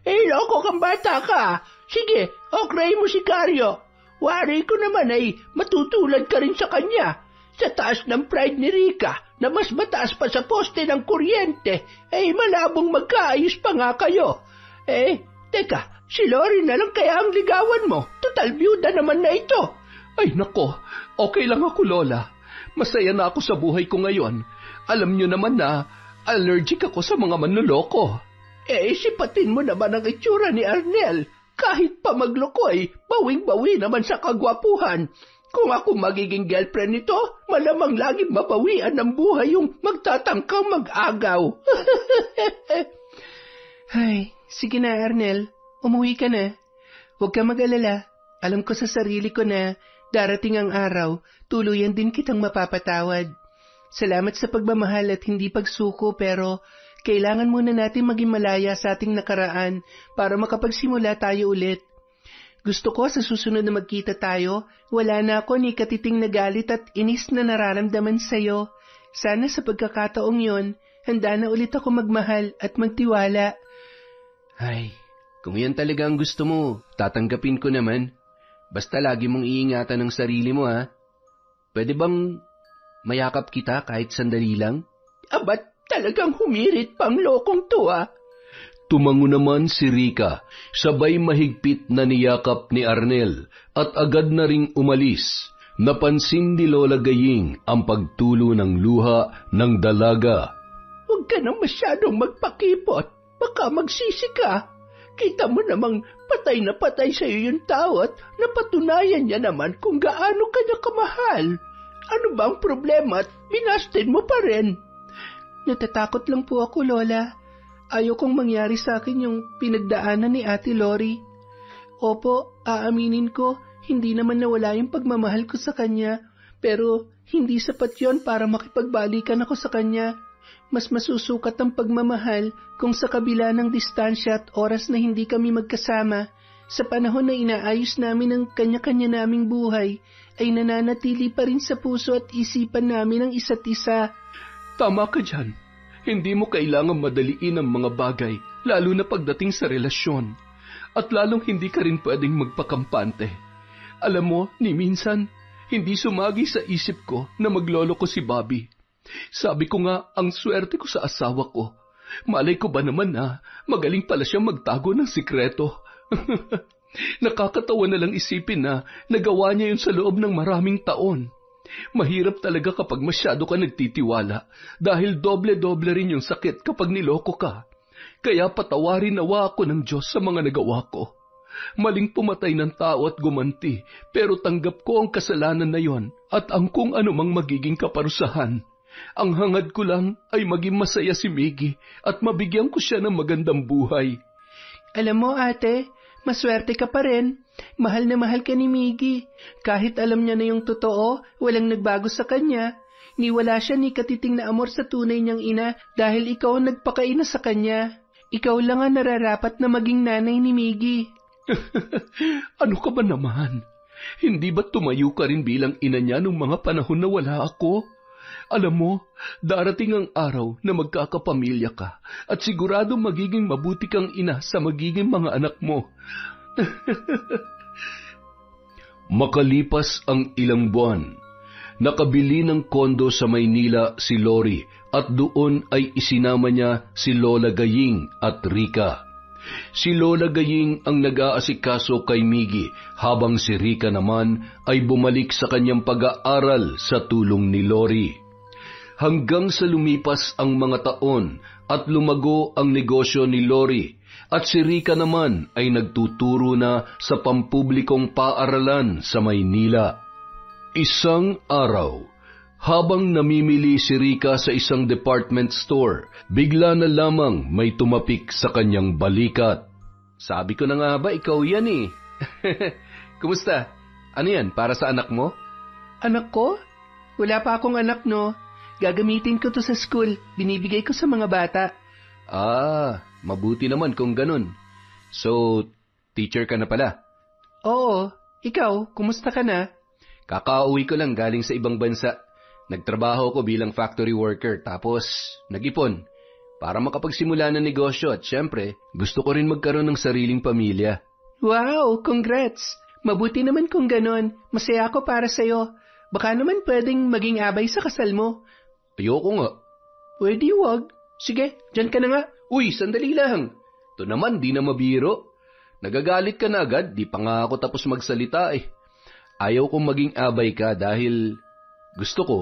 Loko kang bata ka. Sige, okray mo si Karyo. Wari ko naman ay matutulad ka rin sa kanya. Sa taas ng pride ni Rika, na mas mataas pa sa poste ng kuryente, malabong magkaayos pa nga kayo. Teka, si Lori na lang kaya ang ligawan mo. Total byuda naman na ito. Ay nako, okay lang ako Lola. Masaya na ako sa buhay ko ngayon. Alam niyo naman na allergic ako sa mga manloloko. Sipatin mo naman ang itsura ni Arnel. Kahit pa magloko bawing-bawi naman sa kagwapuhan. Kung ako magiging girlfriend nito, malamang laging mabawian ng buhay yung magtatangkang mag-agaw. Ay, sige na Arnel, umuwi ka na. Huwag ka mag-alala. Alam ko sa sarili ko na darating ang araw, tuluyan din kitang mapapatawad. Salamat sa pagmamahal at hindi pagsuko pero kailangan muna natin maging malaya sa ating nakaraan para makapagsimula tayo ulit. Gusto ko sa susunod na magkita tayo, wala na ako ni katiting na galit at inis na nararamdaman sa'yo. Sana sa pagkakataong yon, handa na ulit ako magmahal at magtiwala. Ay, kung yan talaga ang gusto mo, tatanggapin ko naman. Basta lagi mong iingatan ang sarili mo ha. Pwede bang mayakap kita kahit sandali lang? Abat talagang humirit pang lokong to ha. Tumango naman si Rika, sabay mahigpit na niyakap ni Arnel at agad na ring umalis. Napansin ni Lola Gaying ang pagtulo ng luha ng dalaga. Huwag ka nang masyadong magpakipot, baka magsisi ka. Kita mo namang patay na patay sa iyo yung tao at napatunayan niya naman kung gaano kanya kamahal. Ano ba ang problema at binasted mo pa rin? Natatakot lang po ako, Lola. Ayokong mangyari sa akin yung pinagdaanan ni Ate Lori. Opo, aaminin ko, hindi naman nawala yung pagmamahal ko sa kanya, pero hindi sapat yon para makipagbalikan ako sa kanya. Mas masusukat ang pagmamahal kung sa kabila ng distansya at oras na hindi kami magkasama, sa panahon na inaayos namin ang kanya-kanya naming buhay, ay nananatili pa rin sa puso at isipan namin ang isa't isa. Tama ka dyan. Hindi mo kailangan madaliin ang mga bagay, lalo na pagdating sa relasyon. At lalong hindi ka rin pwedeng magpakampante. Alam mo, ni minsan, hindi sumagi sa isip ko na maglolo ko si Bobby. Sabi ko nga, ang swerte ko sa asawa ko. Malay ko ba naman na magaling pala siya magtago ng sikreto. Nakakatawa na lang isipin na nagawa niya yun sa loob ng maraming taon. Mahirap talaga kapag masyado ka nagtitiwala dahil doble-doble rin yung sakit kapag niloko ka. Kaya patawarin nawa ako ng Diyos sa mga nagawa ko. Maling pumatay ng tao at gumanti, pero tanggap ko ang kasalanan na yon at ang kung anumang magiging kaparusahan. Ang hangad ko lang ay maging masaya si Miggy at mabigyan ko siya ng magandang buhay. Alam mo ate, maswerte ka pa rin. Mahal na mahal ka ni Miggy. Kahit alam niya na yung totoo, walang nagbago sa kanya. Niwala siya ni katiting na amor sa tunay niyang ina dahil ikaw ang nagpakaina sa kanya. Ikaw lang ang nararapat na maging nanay ni Miggy. Ano ka ba naman? Hindi ba tumayo ka rin bilang ina niya nung mga panahon na wala ako? Alam mo, darating ang araw na magkakapamilya ka at sigurado magiging mabuti kang ina sa magiging mga anak mo. Makalipas ang ilang buwan, nakabili ng kondo sa Maynila si Lori at doon ay isinama niya si Lola Gaying at Rica. Si Lola Gaying ang nag-aasikaso kay Miggy habang si Rica naman ay bumalik sa kanyang pag-aaral sa tulong ni Lori. Hanggang sa lumipas ang mga taon at lumago ang negosyo ni Lori at si Rica naman ay nagtuturo na sa pampublikong paaralan sa Maynila. Isang araw, habang namimili si Rica sa isang department store, bigla na lamang may tumapik sa kanyang balikat. Sabi ko na nga ba, ikaw yan eh. Kumusta? Ano yan, para sa anak mo? Anak ko? Wala pa akong anak, no? Gagamitin ko to sa school. Binibigay ko sa mga bata. Mabuti naman kung ganun. So, teacher ka na pala? Oo. Ikaw, kumusta ka na? Kakauwi ko lang galing sa ibang bansa. Nagtrabaho ko bilang factory worker tapos nag-ipon para makapagsimula ng negosyo at syempre gusto ko rin magkaroon ng sariling pamilya. Wow, congrats! Mabuti naman kung ganon. Masaya ako para sa'yo. Baka naman pwedeng maging abay sa kasal mo. Ayoko nga. Pwede wag. Sige, dyan ka na nga. Uy, sandali lang. Ito naman, di na mabiro. Nagagalit ka na agad, di pa nga ako tapos magsalita eh. Ayaw kong maging abay ka dahil gusto ko,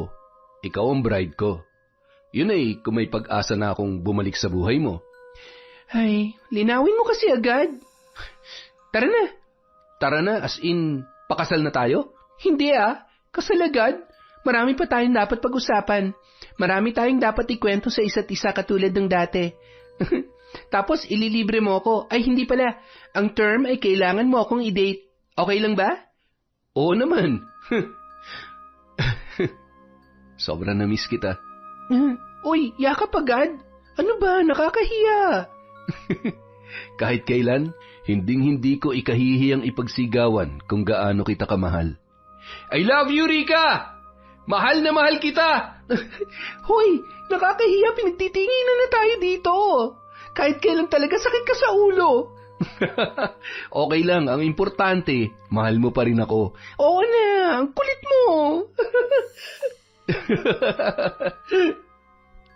ikaw ang bride ko. Yun ay kung may pag-asa na akong bumalik sa buhay mo. Ay, linawin mo kasi agad. Tara na. Tara na, as in, pakasal na tayo? Hindi kasal agad. Marami pa tayong dapat pag-usapan. Marami tayong dapat ikwento sa isa't isa katulad ng dati. Tapos ililibre mo ako. Ay hindi pala, ang term ay kailangan mo akong i-date. Okay lang ba? Oo naman. Sobrang na-miss kita. Uy, yakap agad. Ano ba, nakakahiya. Kahit kailan, hinding-hindi ko ikahihiyang ipagsigawan kung gaano kita kamahal. I love you, Rica! Mahal na mahal kita! Hoy, nakakahiya, pinagtitinginan na tayo dito. Kahit kailan talaga sakit ka sa ulo. Okay lang, ang importante, mahal mo pa rin ako. Oo na, ang kulit mo.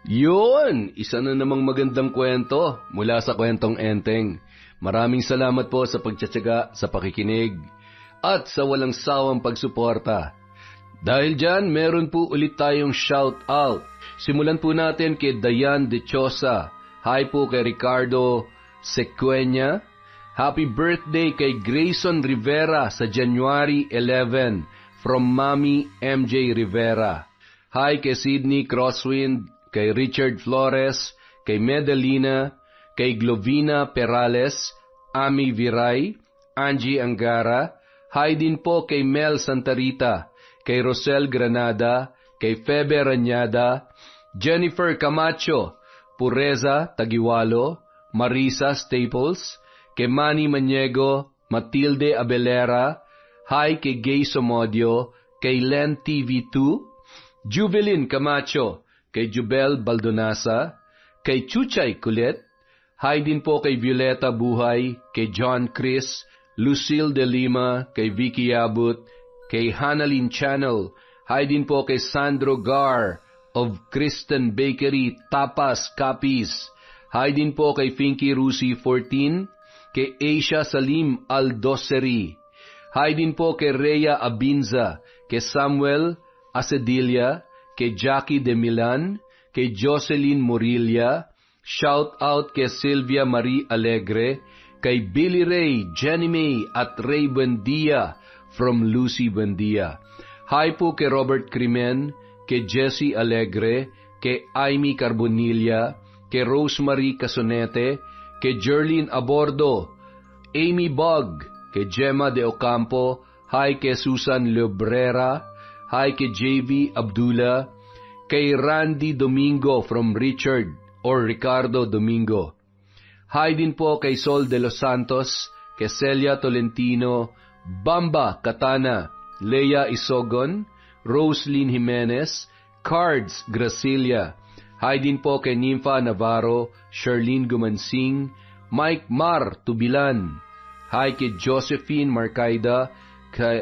Yun, isa na namang magandang kwento mula sa Kwentong Enteng. Maraming salamat po sa pagtsatsaga, sa pakikinig, at sa walang sawang pagsuporta. Dahil dyan, meron po ulit tayong shout out. Simulan po natin kay Dayan De Chosa. Hi po kay Ricardo Sequeña. Happy birthday kay Grayson Rivera sa January 11 from Mami MJ Rivera. Hi kay Sydney Crosswind, kay Richard Flores, kay Medalina, kay Glovina Perales, Ami Viray, Angie Angara. Hi din po kay Mel Santarita, kay Rosel Granada, kay Febe Rañada, Jennifer Camacho, Pureza Tagiwalo, Marisa Staples, kay Manny Maniego, Matilde Abelera, hi kay Gay Somodio, kay Len TV2, Juvelin Camacho, kay Jubel Baldonasa, kay Chuchay Kulit, hi din po kay Violeta Buhay, kay John Chris, Lucille De Lima, kay Vicky Abut, kay Hanalyn Channel, hi din po kay Sandro Gar of Kristen Bakery, Tapas, Capiz, hi din po kay Finky Rusi 14, kay Asia Salim Aldoseri. Hi din po kay Rhea Abinza, kay Samuel Acedilia, kay Jackie De Milan, kay Jocelyn Morilia. Shout out kay Sylvia Marie Alegre, kay Billy Ray, Jenny May at Ray Buendia from Lucy Buendia. Hi po kay Robert Crimen, kay Jessie Alegre, kay Amy Carbonilla, kay Rosemary Casonete, kay Jerlyn Abordo, Amy Bug, kay Gemma De Ocampo, hi kay Susan Lebrera, hi kay JV Abdullah, kay Randy Domingo from Richard or Ricardo Domingo. Hi din po kay Sol de los Santos, kay Celia Tolentino, Bamba Katana, Leia Isogon, Roslyn Jimenez, Cards Gracilia. Hi din po kay Nympha Navarro, Charlene Gumansing, Mike Mar Tubilan. Hi kay Josephine Marcaida,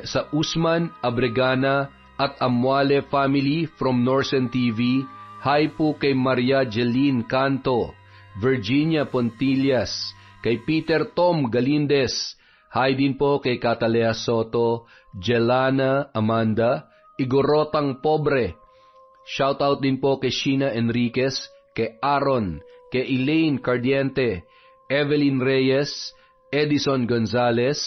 sa Usman Abregana at Amuale family from Norsen TV. Hi po kay Maria Jeline Canto, Virginia Pontillas, kay Peter Tom Galindez. Hi din po kay Catalea Soto, Jelana Amanda, Igorotang Pobre. Shoutout din po kay Sheena Enriquez, kay Aaron, kay Elaine Cardiente, Evelyn Reyes, Edison Gonzalez,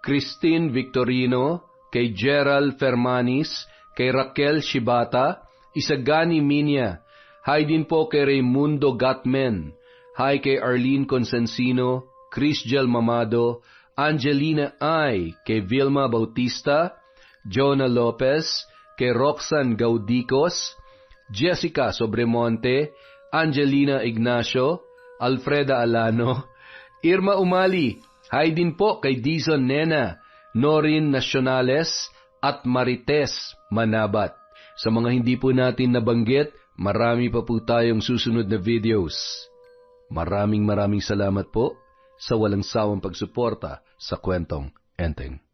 Christine Victorino, kay Gerald Fermanis, kay Raquel Shibata, Isagani Minya. Hi din po kay Raimundo Gatmen. Hi kay Arlene Consensino, Chrisjel Mamado, Angelina Ay, kay Vilma Bautista, Jonah Lopez, kay Roxanne Gaudicos, Jessica Sobremonte, Angelina Ignacio, Alfreda Alano, Irma Umali. Hi din po kay Dizon Nena, Norin Nacionales, at Marites Manabat. Sa mga hindi po natin nabanggit, marami pa po tayong susunod na videos. Maraming salamat po sa walang sawang pagsuporta sa Kwentong Enteng.